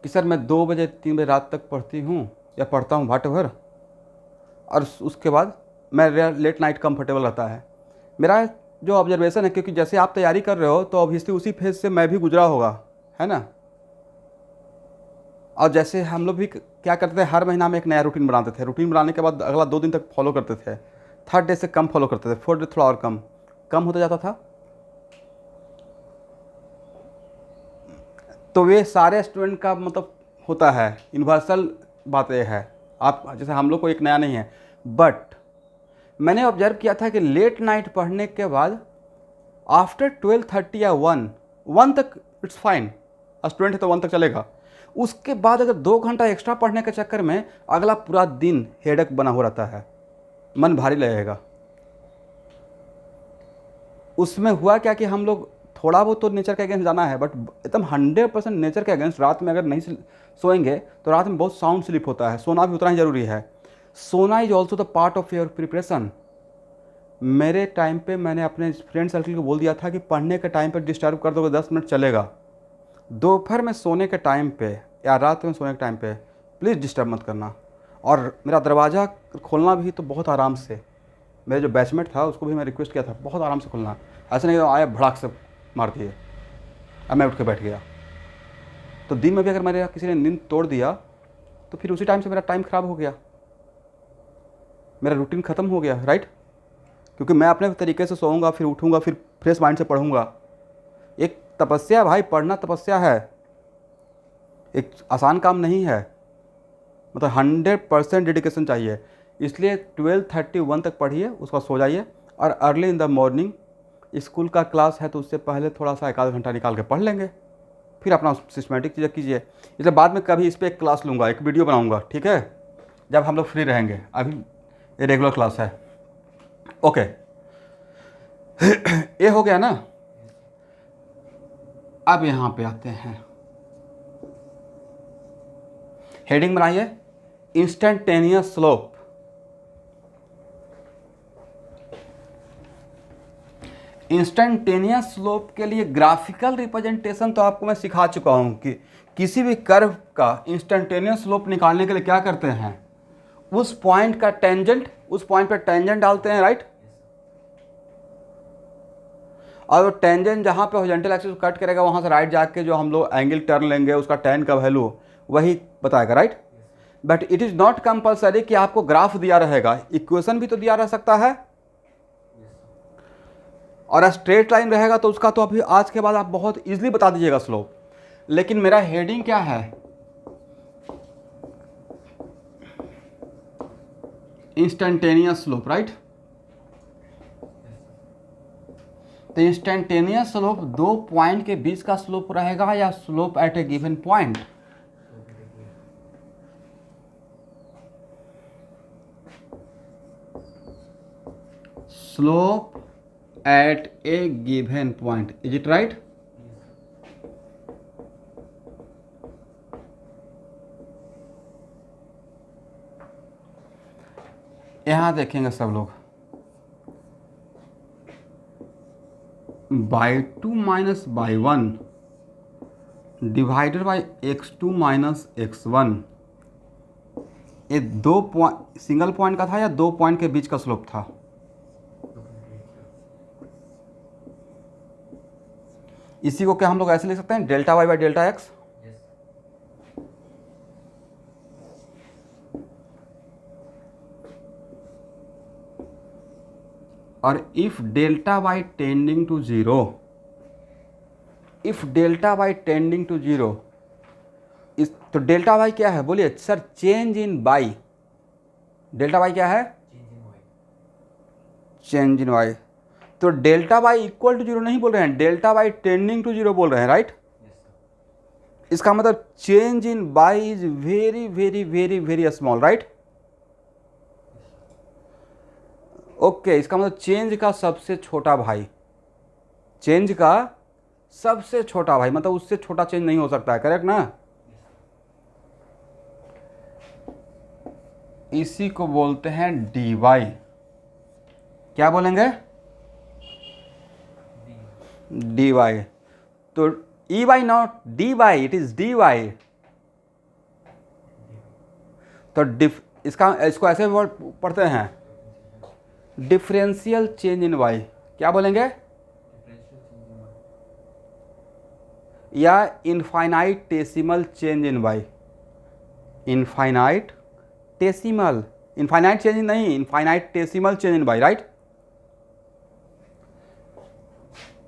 [SPEAKER 1] कि सर मैं 2 बजे 3 बजे रात तक पढ़ती हूँ या पढ़ता हूँ वाट एवर, और उसके बाद मैं लेट नाइट कंफर्टेबल रहता है। मेरा जो ऑब्जर्वेशन है, क्योंकि जैसे आप तैयारी कर रहे हो तो ऑब्वियसली उसी फेज से मैं भी गुजरा होगा, है ना। और जैसे हम लोग भी क्या करते थे, हर महीना में एक नया रूटीन बनाते थे, रूटीन बनाने के बाद अगला 2 दिन तक फॉलो करते थे, 3rd डे से कम फॉलो करते थे, 4th डे थोड़ा और कम कम होता जाता था। तो वे सारे स्टूडेंट का मतलब होता है, यूनिवर्सल बात यह है, आप जैसे हम लोग को एक नया नहीं है। बट मैंने ऑब्जर्व किया था कि लेट नाइट पढ़ने के बाद आफ्टर 12:30 या 1 तक इट्स फाइन, स्टूडेंट है तो 1 तक चलेगा। उसके बाद अगर 2 घंटा एक्स्ट्रा पढ़ने के चक्कर में अगला पूरा दिन हेडेक बना हो रहता है, मन भारी लगेगा। उसमें हुआ क्या कि हम लोग थोड़ा बहुत तो नेचर के अगेंस्ट जाना है, बट एकदम 100% नेचर के अगेंस्ट रात में अगर नहीं सोएंगे तो रात में बहुत साउंड स्लीप होता है, सोना भी उतना ही ज़रूरी है। सोना is also the part of your preparation. मेरे टाइम पे मैंने अपने फ्रेंड सर्कल को बोल दिया था कि पढ़ने के टाइम पे डिस्टर्ब कर दोगे 10 मिनट चलेगा, दोपहर में सोने के टाइम पे या रात में सोने के टाइम पे प्लीज़ डिस्टर्ब मत करना। और मेरा दरवाज़ा खोलना भी तो बहुत आराम से, मेरे जो बैचमेट था उसको भी मैं रिक्वेस्ट किया था बहुत आराम से खोलना, ऐसा नहीं आया भड़ाक से मार दिए, अब मैं उठ के बैठ गया। तो दिन में भी अगर मेरे किसी ने नींद तोड़ दिया तो फिर उसी टाइम से मेरा टाइम ख़राब हो गया, मेरा रूटीन ख़त्म हो गया, राइट। क्योंकि मैं अपने तरीके से सोऊंगा, फिर उठूंगा, फिर फ्रेश माइंड से पढ़ूंगा। एक तपस्या है भाई, पढ़ना तपस्या है, एक आसान काम नहीं है, मतलब 100% डेडिकेशन चाहिए। इसलिए 12:31 तक पढ़िए, उसका सो जाइए, और early in the morning school का क्लास है तो उससे पहले थोड़ा सा 1 आध घंटा निकाल के पढ़ लेंगे, फिर अपना सिस्टमेटिक चीज़ें कीजिए। इसलिए बाद में कभी इस पर एक क्लास लूँगा, एक वीडियो बनाऊँगा, ठीक है, जब हम लोग फ्री रहेंगे। अभी ये रेगुलर क्लास है, ओके। ये हो गया ना। अब यहाँ पे आते हैं, हेडिंग बनाइए इंस्टेंटेनियस स्लोप। इंस्टेंटेनियस स्लोप के लिए ग्राफिकल रिप्रेजेंटेशन तो आपको मैं सिखा चुका हूँ कि किसी भी कर्व का इंस्टेंटेनियस स्लोप निकालने के लिए क्या करते हैं, उस पॉइंट का टेंजेंट, उस पॉइंट पर टेंजेंट डालते हैं, राइट। और वो टेंजेंट जहाँ पे हॉरिजॉन्टल एक्सिस कट करेगा वहाँ से राइट जाके जो हम लोग एंगल टर्न लेंगे उसका tan का वैल्यू वही बताएगा, right. But it is not compulsory कि आपको ग्राफ दिया रहेगा, इक्वेशन भी तो दिया रह सकता है। और स्ट्रेट लाइन रहेगा तो उसका तो अभी आज के बाद आप बहुत इजीली बता दीजिएगा स्लोप। लेकिन मेरा हेडिंग क्या है, इंस्टेंटेनियस स्लोप, राइट। तो इंस्टेंटेनियस स्लोप 2 पॉइंट के बीच का स्लोप रहेगा या slope at a given point. Slope at a given point, is it right. यहां देखेंगे सब लोग, by2 minus by1 divided by x2 minus x1 ये 2 पॉइंट सिंगल पॉइंट का था या 2 पॉइंट के बीच का स्लोप था? इसी को क्या हम लोग ऐसे लिख सकते हैं, delta y by delta x? और if delta y tending to zero, if delta y tending to zero, इस तो डेल्टा वाई क्या है बोलिए sir? Change in y. Delta y क्या है? Change in y. तो delta y equal to zero नहीं बोल रहे हैं, delta y tending to zero बोल रहे हैं, राइट? इसका मतलब change in y is very very very very small, right? Okay, इसका मतलब चेंज का सबसे छोटा भाई, चेंज का सबसे छोटा भाई, मतलब उससे छोटा चेंज नहीं हो सकता है, करेक्ट ना? इसी को बोलते हैं डी वाई। क्या बोलेंगे? D y. तो e y not d y, it is d y. तो इसको ऐसे वर्ड पढ़ते हैं, डिफरेंशियल चेंज इन वाई। क्या बोलेंगे? या infinitesimal change in y. Infinitesimal, infinite change नहीं, infinitesimal change in y, right?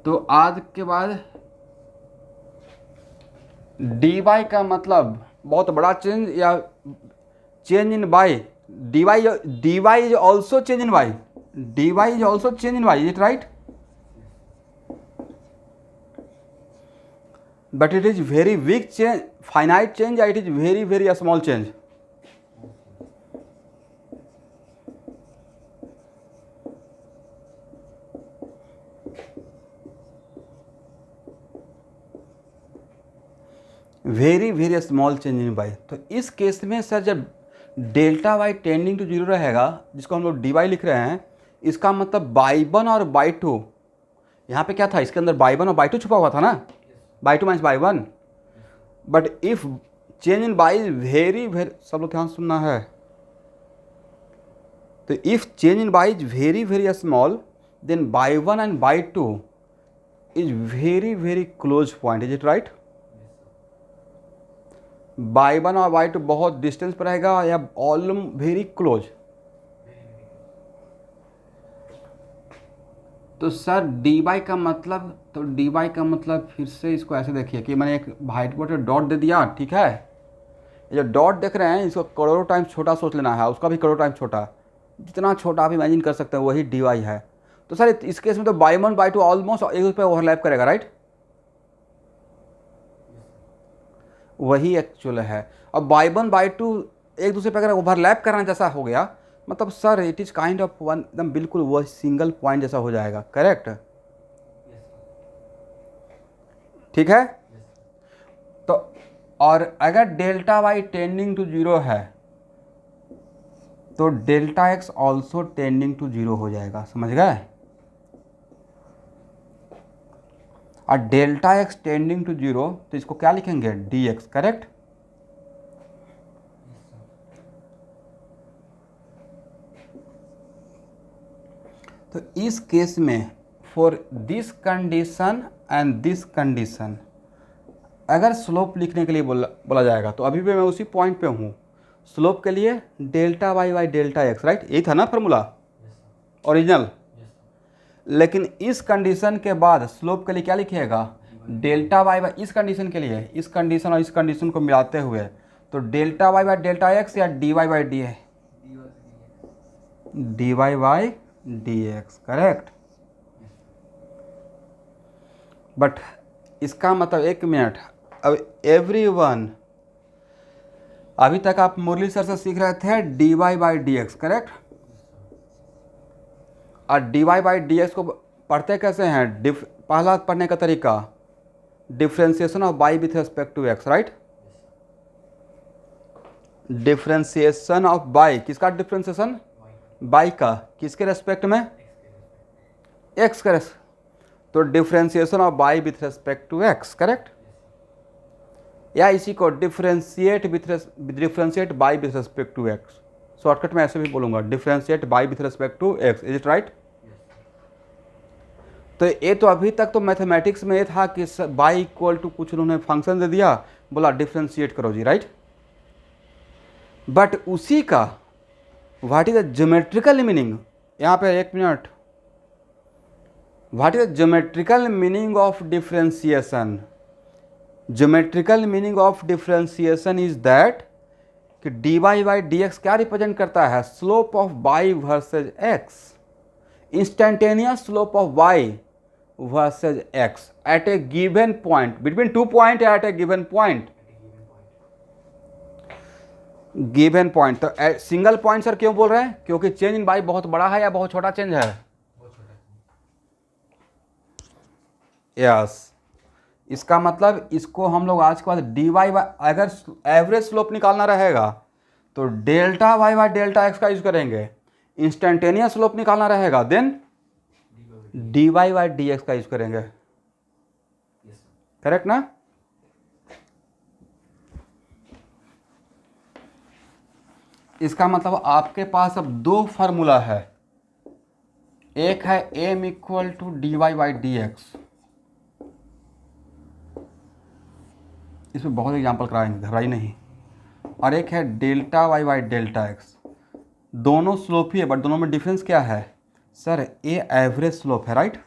[SPEAKER 1] तो आज के बाद डी वाई का मतलब बहुत बड़ा चेंज या change in y. D y is also change in y, d y is also change in y, is it right? But it is very big change, finite change, या it is very very small change? Very very small change in y. तो इस case में sir जब delta y tending to zero रहेगा, जिसको हम लोग D Y लिख रहे हैं, इसका मतलब बाई वन और बाई टू, यहाँ पे क्या था, इसके अंदर बाई वन और बाई टू छुपा हुआ था ना, y two minus y one. But if change in y is very very, सब लोग ध्यान सुनना है, तो if change in y is very very small, then y one and y two is very very close point, is it right? Y one और y to बहुत distance पर रहेगा या ऑलमोस्ट वेरी क्लोज। तो सर डी वाई का मतलब, तो d Y का मतलब फिर से इसको ऐसे देखिए कि मैंने एक व्हाइट बोर्ड पर डॉट दे दिया, ठीक है? ये जो डॉट देख रहे हैं इसको करोड़ों टाइम्स छोटा सोच लेना है, उसका भी करोड़ों टाइम्स छोटा, जितना छोटा आप इमेजिन कर सकते हैं वही डी वाई है। तो सर इस केस में तो by one by to almost एक दूसरे पर ओवरलैप करेगा, राइट? वही एक्चुअल है। अब बाई वन बाई टू एक दूसरे पर अगर ओवरलैप करना जैसा हो गया, मतलब sir it is kind of one, एकदम बिल्कुल वो सिंगल पॉइंट जैसा हो जाएगा, करेक्ट? ठीक है? तो और अगर delta y tending to zero है तो delta x also tending to zero हो जाएगा, समझ गए? और delta x tending to zero, तो इसको क्या लिखेंगे? D x, correct? तो इस केस में for this condition and this condition, अगर स्लोप लिखने के लिए बोला जाएगा, तो अभी भी मैं उसी पॉइंट पे हूँ, स्लोप के लिए delta y by delta x, right? यही था ना फार्मूला ओरिजिनल। लेकिन इस कंडीशन के बाद स्लोप के लिए क्या लिखिएगा? डेल्टा वाई बाई, इस कंडीशन के लिए, इस कंडीशन और इस कंडीशन को मिलाते हुए, तो delta y by delta x या डी वाई बाई डी है, d y by d x, correct? But इसका मतलब, एक मिनट, अब एवरीवन, अभी तक आप मुरली सर से सीख रहे थे d y by d x, correct? और d y by d x को पढ़ते कैसे हैं? पहला पढ़ने का तरीका, differentiation of y with respect to x, right? Differentiation of y, किसका डिफ्रेंसिएशन? वाई का, किसके रेस्पेक्ट में? एक्स का। तो differentiation of y with respect to x, correct? या इसी को differentiate y with respect to x, shortcut में ऐसे भी बोलूँगा, differentiate y with respect to x, is it right? तो ये तो अभी तक तो मैथमेटिक्स में ये था कि बाई इक्वल टू कुछ उन्होंने फंक्शन दे दिया, बोला डिफ्रेंशिएट करो जी, राइट? बट उसी का what is the geometrical meaning, यहाँ पे एक minute, what is the geometrical meaning of differentiation? Geometrical meaning of differentiation is that कि d y by d x क्या रिप्रेजेंट करता है? Slope of y versus x, instantaneous slope of y versus x at a given point, between two point, at a given point, given point. तो single point sir क्यों बोल रहे हैं? क्योंकि change in Y बहुत बड़ा है या बहुत छोटा चेंज है? यस, इसका मतलब इसको हम लोग आज के बाद डी वाई, अगर एवरेज स्लोप निकालना रहेगा तो delta y by delta x का यूज करेंगे, इंस्टेंटेनियस स्लोप निकालना रहेगा then d y by d x का यूज करेंगे, करेक्ट ना? इसका मतलब आपके पास अब दो फार्मूला है, एक है m equal to d y by d x, इसमें बहुत एग्जाम्पल कराएंगे, घबराई नहीं, और एक है delta y by delta x. दोनों स्लोप ही है बट दोनों में डिफरेंस क्या है सर? ए एवरेज स्लोप है, राइट?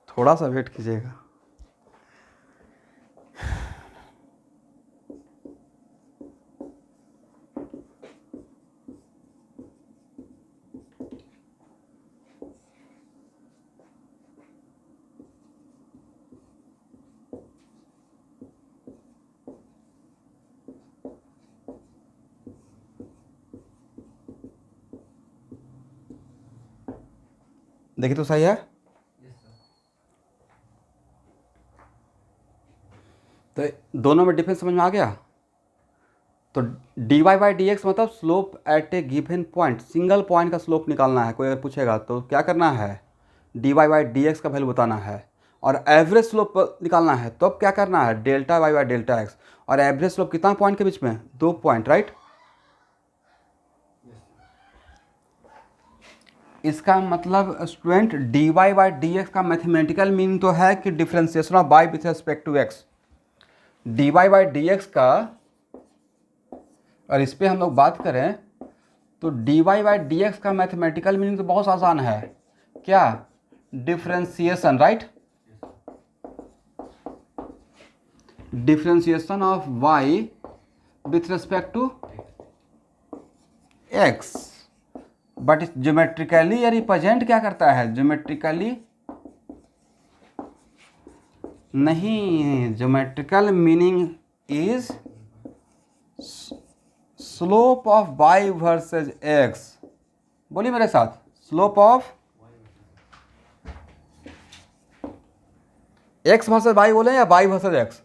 [SPEAKER 1] थोड़ा सा वेट कीजिएगा। देखिए तो सही है। तो दोनों में डिफरेंस समझ में आ गया। तो d y by d x मतलब slope at a given point, single point का स्लोप निकालना है। कोई अगर पूछेगा तो क्या करना है? D y by d x का वैल्यू बताना है, और एवरेज स्लोप निकालना है तो अब क्या करना है? Delta y by delta x. और एवरेज स्लोप कितना पॉइंट के बीच में? 2 पॉइंट, राइट? इसका मतलब student d y by d x का मैथमेटिकल मीनिंग तो है कि differentiation of y with respect to x. D y by d x का, और इस पर हम लोग बात करें तो d y by d x का मैथमेटिकल मीनिंग तो बहुत आसान है, क्या? Differentiation, right? Differentiation of y with respect to x. But geometrically ये रिप्रेजेंट क्या करता है? ज्योमेट्रिकली नहीं, geometrical meaning is slope of y versus x. बोलिए मेरे साथ, slope of x versus y बोले या वाई वर्सेज एक्स?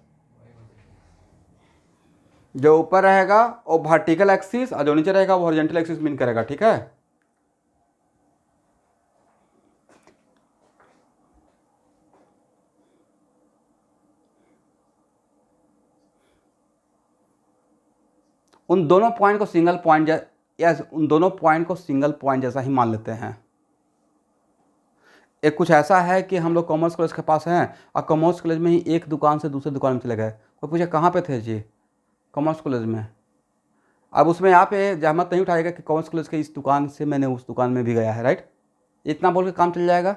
[SPEAKER 1] जो ऊपर रहेगा वो वर्टिकल एक्सिस और जो नीचे रहेगा वो हॉरिजॉन्टल एक्सिस मीन करेगा, ठीक है? उन दोनों पॉइंट को सिंगल पॉइंट उन दोनों पॉइंट को सिंगल पॉइंट जैसा ही मान लेते हैं। एक कुछ ऐसा है कि हम लोग कॉमर्स कॉलेज के पास हैं और कॉमर्स कॉलेज में ही एक दुकान से दूसरे दुकान में चले गए। कोई पूछे कहाँ पे थे जी? कॉमर्स कॉलेज में। अब उसमें यहाँ पे जहमत नहीं उठाएगा कि कॉमर्स कॉलेज के इस दुकान से मैंने उस दुकान में भी गया है, राइट? इतना बोल के काम चल जाएगा।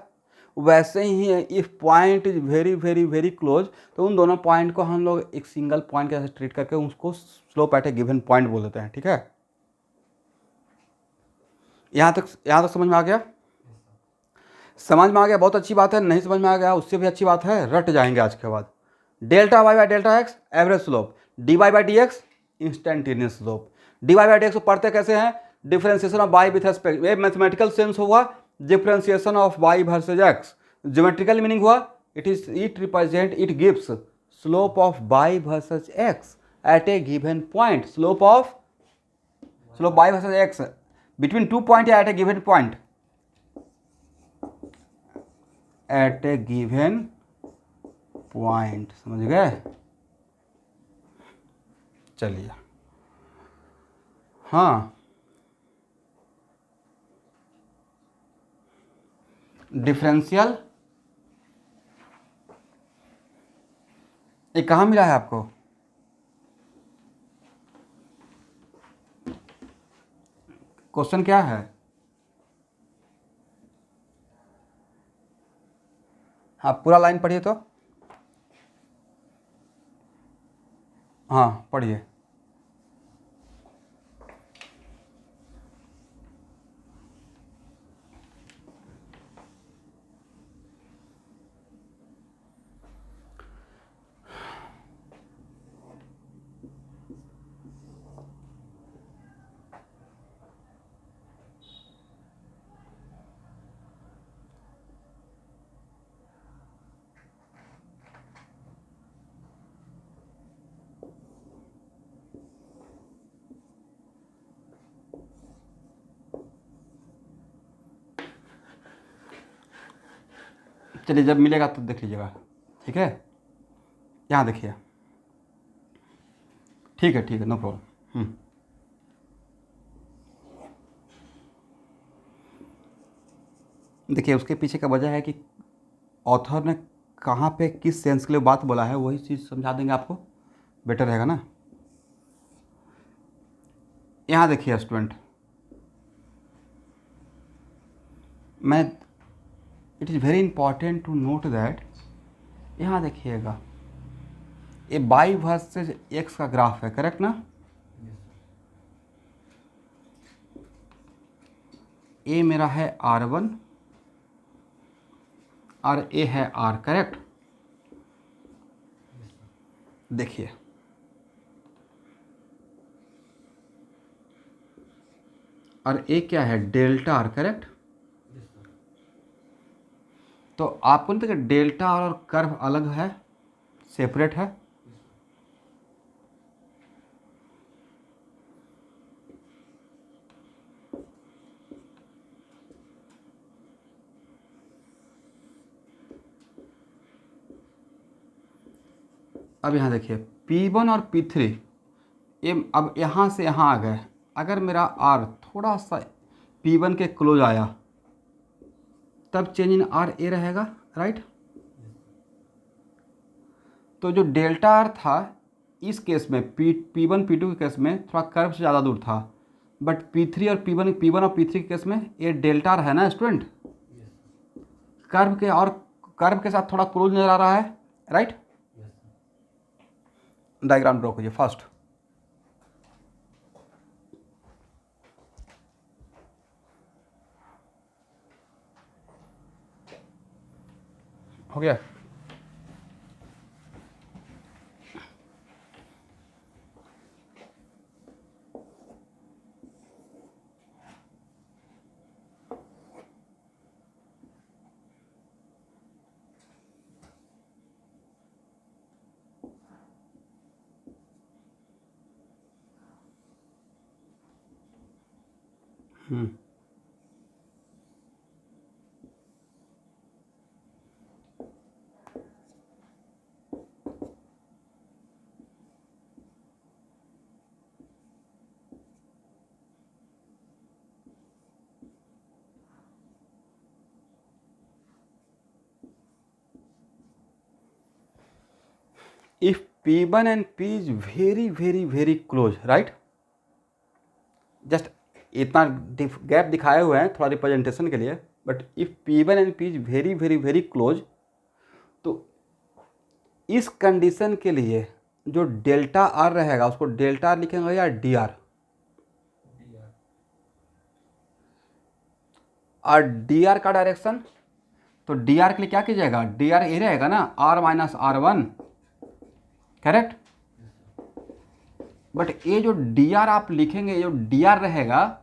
[SPEAKER 1] वैसे ही if point is very very very close तो उन दोनों पॉइंट को हम लोग एक सिंगल पॉइंट के जैसे ट्रीट करके उसको slope at a given point बोल देते हैं, ठीक है? यहाँ तक समझ में आ गया? समझ में आ गया, बहुत अच्छी बात है। नहीं समझ में आ गया उससे भी अच्छी बात है, रट जाएंगे आज के बाद। Delta y by delta x average slope, d y by d x instantaneous slope. D y by d x को पढ़ते कैसे हैं? Differentiation of y with respect, ये मैथमेटिकल सेंस हुआ differentiation of y versus x. Geometrical meaning हुआ it represent, it gives slope of y versus x at a given point. Slope y versus x between 2 point या at a given point, at a given point, समझ गए? चलिए, हाँ, differential ये कहाँ मिला है आपको? क्वेश्चन क्या है? आप पूरा लाइन पढ़िए तो। हाँ पढ़िए। चलिए, जब मिलेगा तब देख लीजिएगा, ठीक है? यहाँ देखिए, ठीक है, नो प्रॉब्लम। देखिए, उसके पीछे का वजह है कि ऑथर ने कहाँ पे किस सेंस के लिए बात बोला है, वही चीज़ समझा देंगे आपको, बेटर रहेगा ना। यहाँ देखिए स्टूडेंट, मैं it is very important to note that, यहाँ देखिएगा ये y वर्सेस x का ग्राफ है, करेक्ट ना? ए मेरा है R1 और ए है R, करेक्ट? देखिए, और ए क्या है? Delta R, correct? तो आपको नहीं पता डेल्टा R और कर्व अलग है, सेपरेट है? अब यहाँ देखिए P1 और P3 ये अब यहाँ से यहाँ आ गए। अगर मेरा R थोड़ा सा P1 के क्लोज आया तब चेंज इन R ए रहेगा, राइट? तो जो डेल्टा R था इस केस में P1 P2 के केस में थोड़ा कर्व से ज़्यादा दूर था, बट P3 और P1 और P3 के केस में ये डेल्टा R है ना स्टूडेंट, कर्व के साथ थोड़ा क्लोज नज़र आ रहा है, राइट? डायग्राम ड्रॉ कीजिए फर्स्ट। हो गया? If P1 and P is very close, right? Just इतना गैप दिखाए हुए हैं थोड़ा रिप्रेजेंटेशन के लिए, but if P1 and P is very close, तो इस कंडीशन के लिए जो डेल्टा R रहेगा उसको डेल्टा R लिखेंगे या DR? और DR का डायरेक्शन, तो DR के लिए क्या कीजिएगा? DR ये रहेगा ना, R minus R1, correct? But ये जो DR आप लिखेंगे, जो DR रहेगा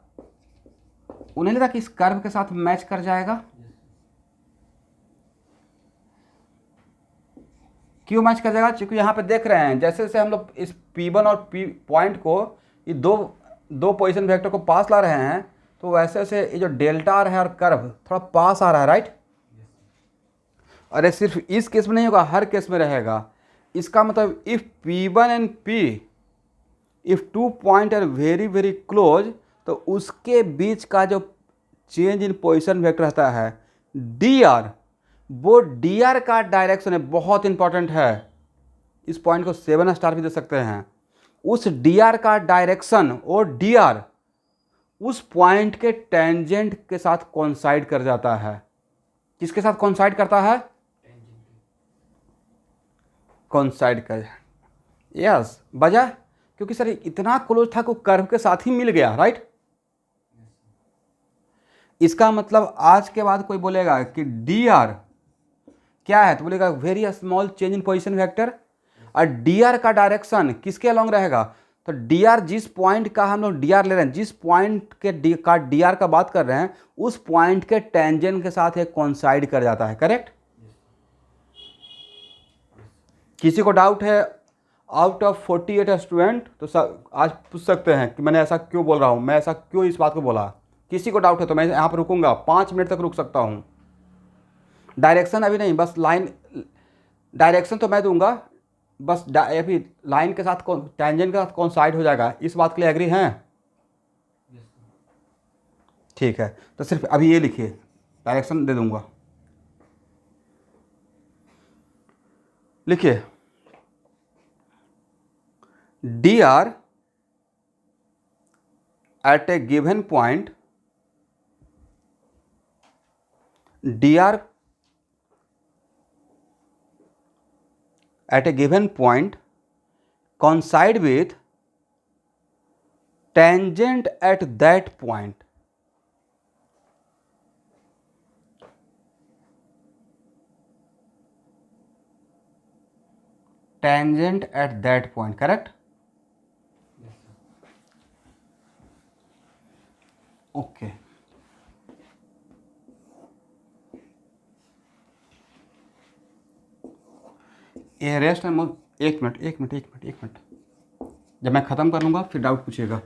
[SPEAKER 1] उन्हें लगता कि इस कर्व के साथ मैच कर जाएगा, क्यों मैच कर जाएगा? क्योंकि यहाँ पे देख रहे हैं जैसे जैसे हम लोग इस P1 और P पॉइंट को ये दो दो पोजीशन वेक्टर को पास ला रहे हैं, तो वैसे वैसे ये जो डेल्टा आर है और कर्व थोड़ा पास आ रहा है, राइट? अरे सिर्फ इस केस में नहीं होगा, हर केस में रहेगा। इसका मतलब if P1 and P if two point are very very close, तो उसके बीच का जो चेंज इन पोजीशन वेक्टर रहता है dr, वो dr का डायरेक्शन है, बहुत इंपॉर्टेंट है। इस पॉइंट को 7 स्टार भी दे सकते हैं। उस dr का डायरेक्शन और dr उस पॉइंट के टेंजेंट के साथ कोइंसाइड कर जाता है। किसके साथ कोइंसाइड करता है? कोइंसाइड कर, यस। वजह क्योंकि सर इतना क्लोज था कि कर्व के साथ ही मिल गया, राइट? इसका मतलब आज के बाद कोई बोलेगा कि dr क्या है, तो बोलेगा वेरी स्मॉल चेंज इन पोजीशन वेक्टर। और dr का डायरेक्शन किसके अलॉन्ग रहेगा? तो dr जिस पॉइंट का हम लोग dr ले रहे हैं, जिस पॉइंट के dr का बात कर रहे हैं, उस पॉइंट के टेंजेंट के साथ एक कोइंसाइड कर जाता है, करेक्ट? किसी को डाउट है आउट ऑफ 48 स्टूडेंट तो आज पूछ सकते हैं कि मैंने ऐसा क्यों बोल रहा हूँ, मैं ऐसा क्यों इस बात को बोला। किसी को डाउट है तो मैं यहाँ पर रुकूंगा, 5 मिनट तक रुक सकता हूँ। डायरेक्शन अभी नहीं, बस लाइन, डायरेक्शन तो मैं दूंगा, बस अभी लाइन के साथ टेंजेंट के साथ कोइंसाइड हो जाएगा। इस बात के लिए एग्री हैं? ठीक है, तो सिर्फ अभी ये लिखिए, डायरेक्शन दे दूंगा। लिखिए dr at a given point, dr at a given point coincide with tangent at that point. Tangent at that point, correct? Okay ये रेस्ट है। एक मिनट, जब मैं ख़त्म कर लूँगा फिर डाउट पूछिएगा,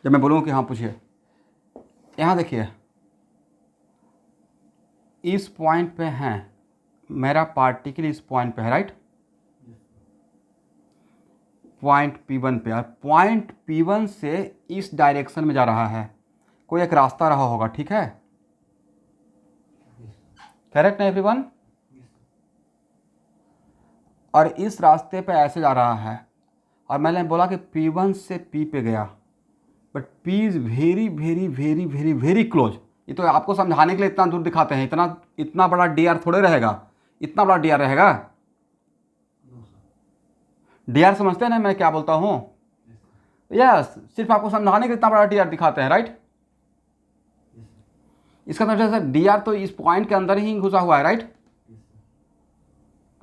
[SPEAKER 1] जब मैं बोलूँगा कि हाँ पूछिए। यहाँ देखिए, इस पॉइंट पे है मेरा पार्टिकल, इस पॉइंट पे है, राइट? पॉइंट P1 पे, और पॉइंट P1 से इस डायरेक्शन में जा रहा है, कोई एक रास्ता रहा होगा, ठीक है? करेक्ट ना एवरीवन? और इस रास्ते पे ऐसे जा रहा है, और मैंने बोला कि P1 से P पे गया, but P is very very very very very close. ये तो आपको समझाने के लिए इतना दूर दिखाते हैं, इतना बड़ा dr थोड़े रहेगा, इतना बड़ा dr रहेगा। dr समझते हैं ना मैं क्या बोलता हूँ? यस, सिर्फ आपको समझाने के लिए इतना बड़ा dr दिखाते हैं, राइट? इसका मतलब सर dr तो इस पॉइंट के अंदर ही घुसा हुआ है, राइट?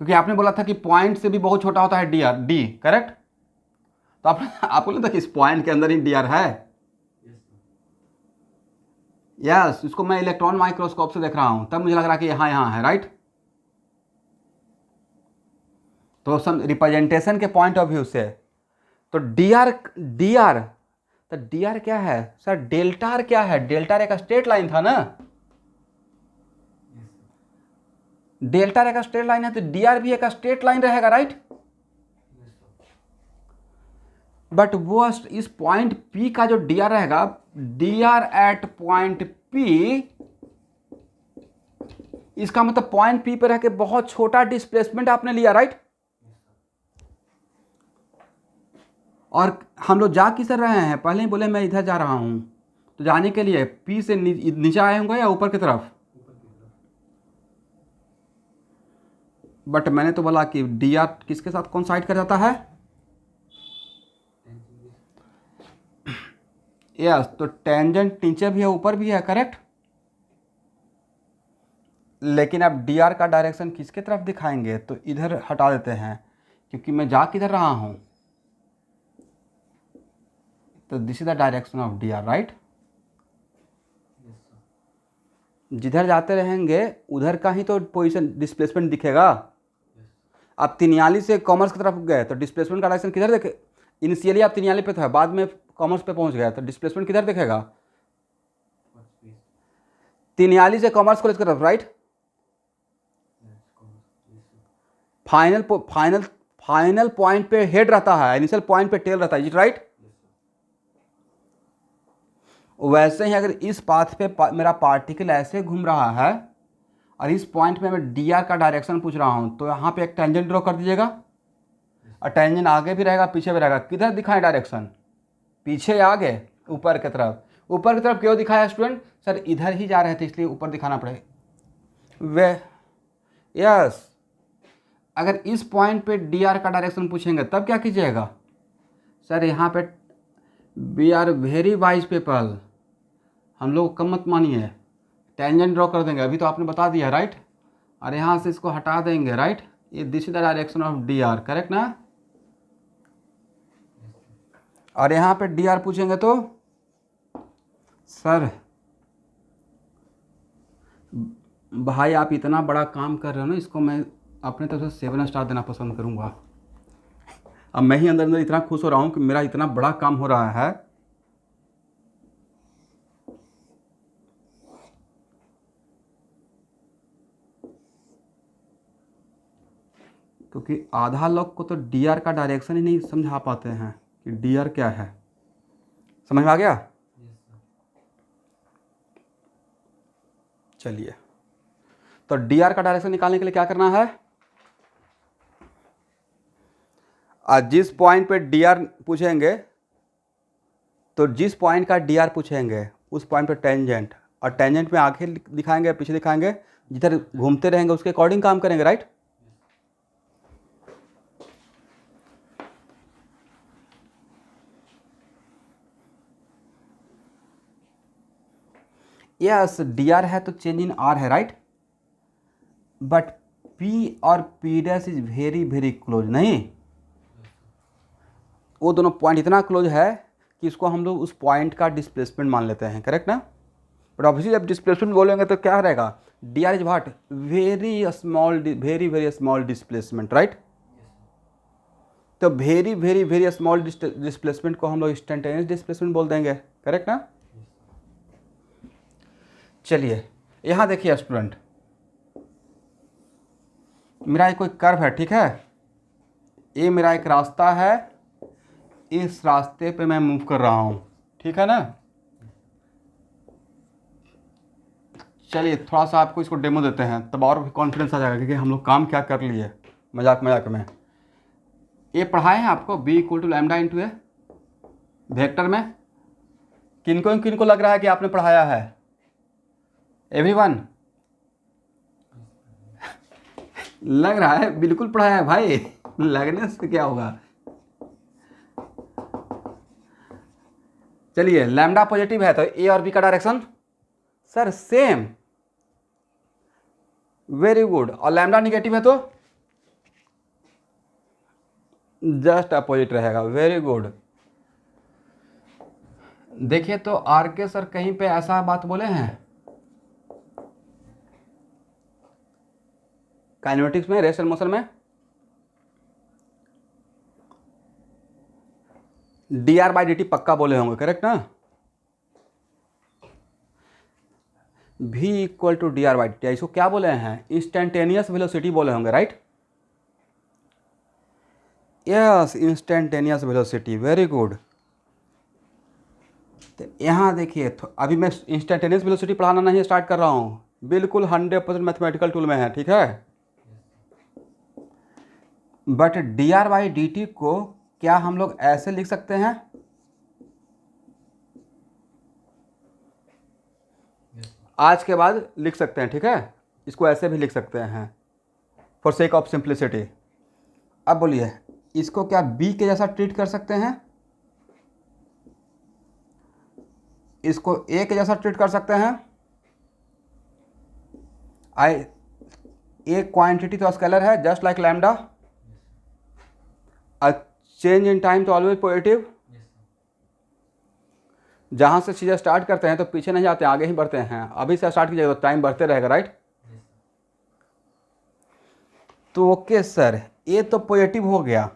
[SPEAKER 1] क्योंकि आपने बोला था कि पॉइंट से भी बहुत छोटा होता है dr, d, करेक्ट? तो आपको लगता है कि इस पॉइंट के अंदर ही dr है। यस, इसको मैं इलेक्ट्रॉन माइक्रोस्कोप से देख रहा हूं, तब मुझे लग रहा है कि यहाँ है, राइट? तो रिप्रेजेंटेशन के पॉइंट ऑफ व्यू से तो dr तो dr क्या है सर? डेल्टा आर क्या है? डेल्टा आर एक स्ट्रेट लाइन था ना, डेल्टा आर एक स्ट्रेट लाइन है, तो dr भी एक स्ट्रेट लाइन रहेगा, राइट? बट वो इस पॉइंट P का जो dr रहेगा, dr एट पॉइंट P, इसका मतलब पॉइंट P पे रह के बहुत छोटा डिस्प्लेसमेंट आपने लिया, राइट? और हम लोग जा किधर रहे हैं? पहले ही बोले मैं इधर जा रहा हूं, तो जाने के लिए P से नीचे आए होंगे या ऊपर की तरफ? बट मैंने तो बोला कि dr किसके साथ कोइंसाइड कर जाता है? यस, तो टेंजेंट नीचे भी है ऊपर भी है, करेक्ट? लेकिन अब dr का डायरेक्शन किसके तरफ दिखाएंगे? तो इधर हटा देते हैं, क्योंकि मैं जा किधर रहा हूं, तो this is the direction of dr, right? जिधर जाते रहेंगे उधर का ही तो पोजीशन डिस्प्लेसमेंट दिखेगा। आप 43 से कॉमर्स की तरफ गए तो डिस्प्लेसमेंट का डायरेक्शन किधर देखे? इनिशियली आप 43 पे था, बाद में कॉमर्स पे पहुंच गया तो डिस्प्लेसमेंट किधर दिखेगा? 43 से कॉमर्स कॉलेज की तरफ, राइट। फाइनल पॉइंट पे हेड रहता है, इनिशियल पॉइंट पे टेल रहता है, राइट। वैसे ही अगर इस पाथ पे मेरा पार्टिकल ऐसे घूम रहा है और इस पॉइंट पे मैं डी आर का डायरेक्शन पूछ रहा हूँ, तो यहाँ पे एक टेंजेंट ड्रॉ कर दीजिएगा और टेंजेंट आगे भी रहेगा पीछे भी रहेगा। किधर दिखाएं डायरेक्शन? पीछे या आगे? ऊपर की तरफ। ऊपर की तरफ क्यों दिखाया स्टूडेंट? सर इधर ही जा रहे थे इसलिए ऊपर दिखाना पड़ेगा। वे यस, अगर इस पॉइंट पे डी आर का डायरेक्शन पूछेंगे तब क्या कीजिएगा? सर यहाँ पे we are very wise people, हम लोग कम मत मानिए, टेंजेंट ड्रॉ कर देंगे, अभी तो आपने बता दिया, राइट। और यहाँ से इसको हटा देंगे, राइट। ये this is the direction of d are, correct ना। और यहाँ पे डी आर पूछेंगे तो सर भाई आप इतना बड़ा काम कर रहे हो ना, इसको मैं अपने तरफ से 7 स्टार देना पसंद करूँगा। अब मैं ही अंदर अंदर इतना खुश हो रहा हूँ कि मेरा इतना बड़ा काम हो रहा है। क्योंकि आधा लोग को तो डी आर का डायरेक्शन ही नहीं समझा पाते हैं कि डी आर क्या है। समझ में आ गया? चलिए, तो डी आर का डायरेक्शन निकालने के लिए क्या करना है? आज जिस पॉइंट पे डी आर पूछेंगे, तो जिस पॉइंट का डी आर पूछेंगे उस पॉइंट पे टेंजेंट, और टेंजेंट में आगे दिखाएंगे पीछे दिखाएंगे, जिधर घूमते रहेंगे उसके अकॉर्डिंग काम करेंगे, राइट। यस, डी आर है तो चेंज इन आर है, राइट। बट पी और P dash is very very close, नहीं, वो दोनों पॉइंट इतना क्लोज है कि इसको हम लोग उस पॉइंट का डिस्प्लेसमेंट मान लेते हैं, करेक्ट ना। बट ऑब्वियसली जब डिस्प्लेसमेंट बोलेंगे तो क्या रहेगा? D R is what? Very small, very very small displacement, right. तो very very very small displacement को हम लोग इंस्टेंटेनियस डिस्प्लेसमेंट बोल देंगे, करेक्ट ना। चलिए यहाँ देखिए स्टूडेंट, मेरा एक कोई कर्व है, ठीक है। ये मेरा एक रास्ता है, इस रास्ते पे मैं मूव कर रहा हूँ, ठीक है ना। चलिए थोड़ा सा आपको इसको डेमो देते हैं, तब और भी कॉन्फिडेंस आ जाएगा कि हम लोग काम क्या कर लिए मजाक मजाक में। ये पढ़ाए हैं आपको b equal to lambda into a vector में। किनको लग रहा है कि आपने पढ़ाया है? एवरीवन लग रहा है, बिल्कुल पढ़ाया है भाई, लगने से क्या होगा। चलिए लैम्डा पॉजिटिव है तो ए और बी का direction sir same, very good. और लैम्डा निगेटिव है तो जस्ट अपोजिट रहेगा, वेरी गुड। देखिए तो आर के सर कहीं पे ऐसा बात बोले हैं काइनेमेटिक्स में, रेस्ट एंड मोशन में? D r by d t पक्का बोले होंगे, करेक्ट ना। v equal to d r by d t, इसको क्या बोले हैं? इंस्टेंटेनियस वेलोसिटी बोले होंगे, right. Yes, instantaneous velocity, very good. तो यहाँ देखिए अभी मैं इंस्टेंटेनियस वेलोसिटी पढ़ाना नहीं स्टार्ट कर रहा हूँ, बिल्कुल 100% मैथमेटिकल टूल में है, ठीक है। But D r by d T को क्या हम लोग ऐसे लिख सकते हैं? आज के बाद लिख सकते हैं, ठीक है। इसको ऐसे भी लिख सकते हैं फॉर सेक ऑफ सिंप्लिसिटी। अब बोलिए इसको क्या बी के जैसा ट्रीट कर सकते हैं? इसको ए के जैसा ट्रीट कर सकते हैं? ए क्वांटिटी तो स्केलर है, just like lambda. A change in time तो ऑलवेज पॉजिटिव। जहाँ से चीज़ें स्टार्ट करते हैं तो पीछे नहीं जाते, आगे ही बढ़ते हैं। अभी से स्टार्ट कीजिएगा तो टाइम बढ़ते रहेगा, राइट। तो ओके सर, ए तो पॉजिटिव हो गया,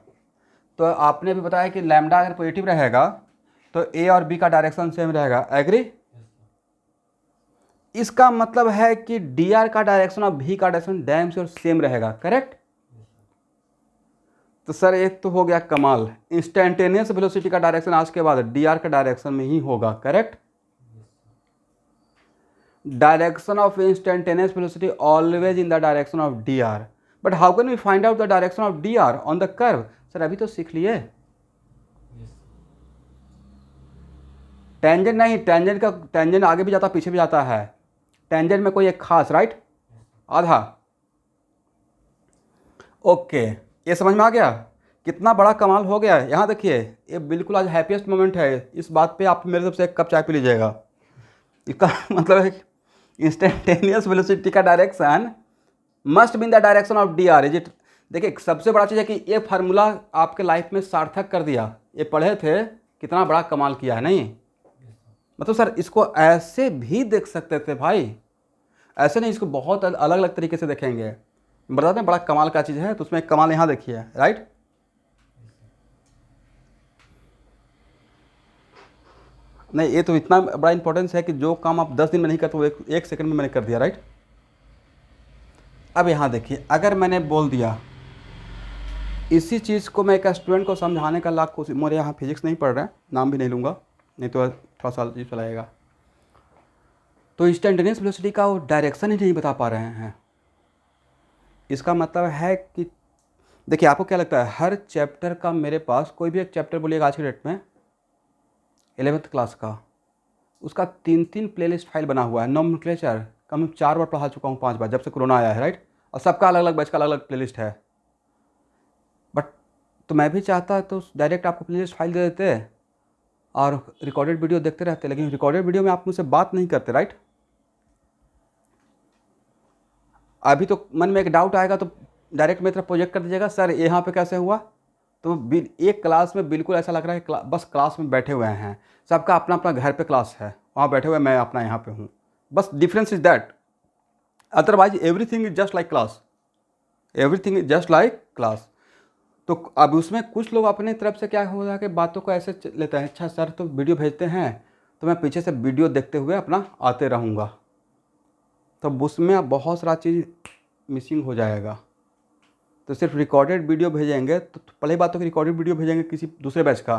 [SPEAKER 1] तो आपने भी बताया कि लैम्डा अगर पॉजिटिव रहेगा तो ए और बी का डायरेक्शन सेम रहेगा, एग्री? इसका मतलब है कि डी आर का डायरेक्शन और भी का डायरेक्शन डैम से और सेम रहेगा, करेक्ट? तो सर एक तो हो गया कमाल, इंस्टेंटेनियस वेलोसिटी का डायरेक्शन आज के बाद डी आर का डायरेक्शन में ही होगा, correct? Direction of instantaneous velocity always in the direction of d r, but how can we find out the direction of d r on the curve? Sir अभी तो सीख लिए। टेंजेंट नहीं, tangent का टेंजेंट आगे भी जाता पीछे भी जाता है, टेंजेंट में कोई एक खास, राइट? आधा। ओके, ये समझ में आ गया कितना बड़ा कमाल हो गया है। यहाँ देखिए, ये बिल्कुल आज हैप्पीएस्ट मोमेंट है, इस बात पे आप मेरे तरफ से एक कप चाय पी लीजिएगा। इसका मतलब है इंस्टेंटेनियस वेलोसिटी का direction must be in the direction of d R, is it? देखिए सबसे बड़ा चीज़ है कि ये फार्मूला आपके लाइफ में सार्थक कर दिया, ये पढ़े थे, कितना बड़ा कमाल किया है, नहीं? मतलब सर इसको ऐसे भी देख सकते थे भाई, ऐसे नहीं, इसको बहुत अलग अलग तरीके से देखेंगे, बताते हैं बड़ा कमाल का चीज़ है। तो उसमें एक कमाल यहाँ देखिए, राइट? नहीं, ये तो इतना बड़ा इंपॉर्टेंस है कि जो काम आप 10 दिन में नहीं करते वो एक सेकंड में मैंने कर दिया, राइट? अब यहाँ देखिए, अगर मैंने बोल दिया इसी चीज़ को मैं एक स्टूडेंट को समझाने का लाख कोशिश, मेरे यहाँ फिजिक्स नहीं पढ़ रहे हैं, नाम भी नहीं लूँगा नहीं तो थोड़ा सा अजीब चलाएगा, तो इंस्टेंटेनियस वेलोसिटी का वो डायरेक्शन ही नहीं बता पा रहे हैं। इसका मतलब है कि देखिए, आपको क्या लगता है हर चैप्टर का मेरे पास, कोई भी एक चैप्टर बोलिएगा आज के डेट में 11th क्लास का, उसका 3 प्लेलिस्ट फाइल बना हुआ है। नोमेनक्लेचर कम 4 बार पढ़ा चुका हूँ, 5 बार, जब से कोरोना आया है, राइट? और सबका अलग अलग बैच का अलग अलग प्लेलिस्ट है। बट तो मैं भी चाहता तो डायरेक्ट आपको प्लेलिस्ट फाइल दे देते और रिकॉर्डेड वीडियो देखते रहते, लेकिन रिकॉर्डेड वीडियो में आप मुझसे बात नहीं करते, राइट? अभी तो मन में एक डाउट आएगा तो डायरेक्ट मेरी तरफ प्रोजेक्ट कर दीजिएगा, सर यहाँ पे कैसे हुआ? तो एक क्लास में बिल्कुल ऐसा लग रहा है बस क्लास में बैठे हुए हैं, सबका अपना अपना घर पे क्लास है, वहाँ बैठे हुए, मैं अपना यहाँ पे हूँ, बस difference is that, otherwise everything is just like class, everything is just like class. तो अब उसमें कुछ लोग अपने तरफ से क्या हो रहा है कि बातों को ऐसे लेते हैं, अच्छा सर तो वीडियो भेजते हैं तो मैं पीछे से वीडियो देखते हुए अपना आते रहूँगा, तो उसमें बहुत सारा चीज़ मिसिंग हो जाएगा। तो सिर्फ रिकॉर्डेड वीडियो भेजेंगे तो पहले बात तो कि रिकॉर्डेड वीडियो भेजेंगे किसी दूसरे बैच का,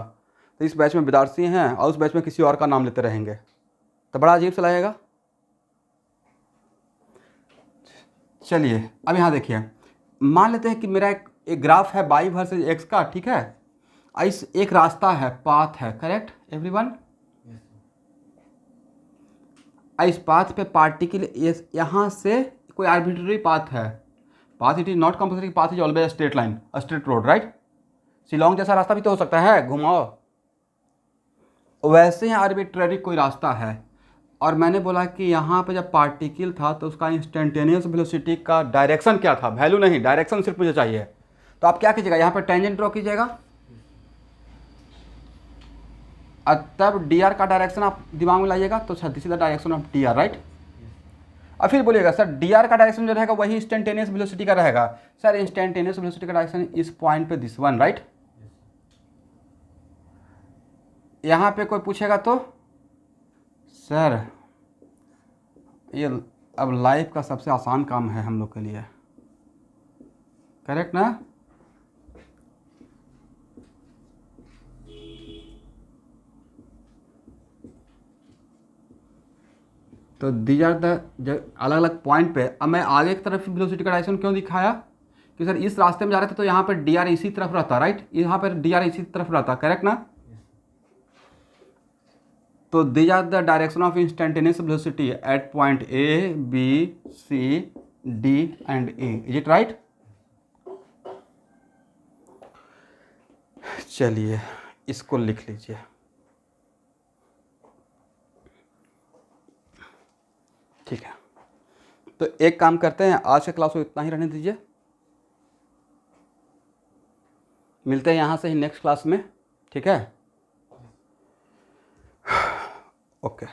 [SPEAKER 1] तो इस बैच में विद्यार्थी हैं और उस बैच में किसी और का नाम लेते रहेंगे, तो बड़ा अजीब सा लगेगा। चलिए अब यहाँ देखिए, मान लेते हैं कि मेरा एक ग्राफ है y वर्सेस x का, ठीक है? इस एक रास्ता है, पाथ है, करेक्ट एवरीवन? इस पाथ पे पार्टिकल यहाँ से कोई आर्बिट्ररी पाथ है, path it is not compulsory, path is always straight line, straight road, right? Shillong जैसा रास्ता भी तो हो सकता है, घुमाओ, वैसे ही आर्बिट्ररी कोई रास्ता है। और मैंने बोला कि यहाँ पे जब पार्टिकल था तो उसका इंस्टेंटेनियस वेलोसिटी का डायरेक्शन क्या था, वैल्यू नहीं, डायरेक्शन सिर्फ मुझे चाहिए। तो आप क्या कीजिएगा, यहाँ पे टेंजेंट ड्रॉ कीजिएगा, तब डी आर का डायरेक्शन आप दिमाग में लाइएगा, तो this is the direction of d are, right? और फिर बोलिएगा सर डी आर का डायरेक्शन जो रहेगा वही इंस्टेंटेनियस वेलोसिटी का रहेगा। सर इंस्टेंटेनियस वेलोसिटी का डायरेक्शन इस पॉइंट पे दिस वन, राइट? यहाँ पे कोई पूछेगा तो सर ये अब लाइफ का सबसे आसान काम है हम लोग के लिए, करेक्ट ना? तो दीज आर द अलग अलग पॉइंट पे। अब मैं आगे की तरफ वेलोसिटी का डायरेक्शन क्यों दिखाया कि सर इस रास्ते में जा रहे थे तो यहाँ पर डी आर इसी तरफ रहता, राइट? यहाँ पर डी आर इसी तरफ रहता, करेक्ट ना? तो these are the direction of instantaneous velocity at point A B C D and E, is it right? चलिए इसको लिख लीजिए, ठीक है? तो एक काम करते हैं, आज के क्लास को इतना ही रहने दीजिए, मिलते हैं यहाँ से ही नेक्स्ट क्लास में, ठीक है? ओके।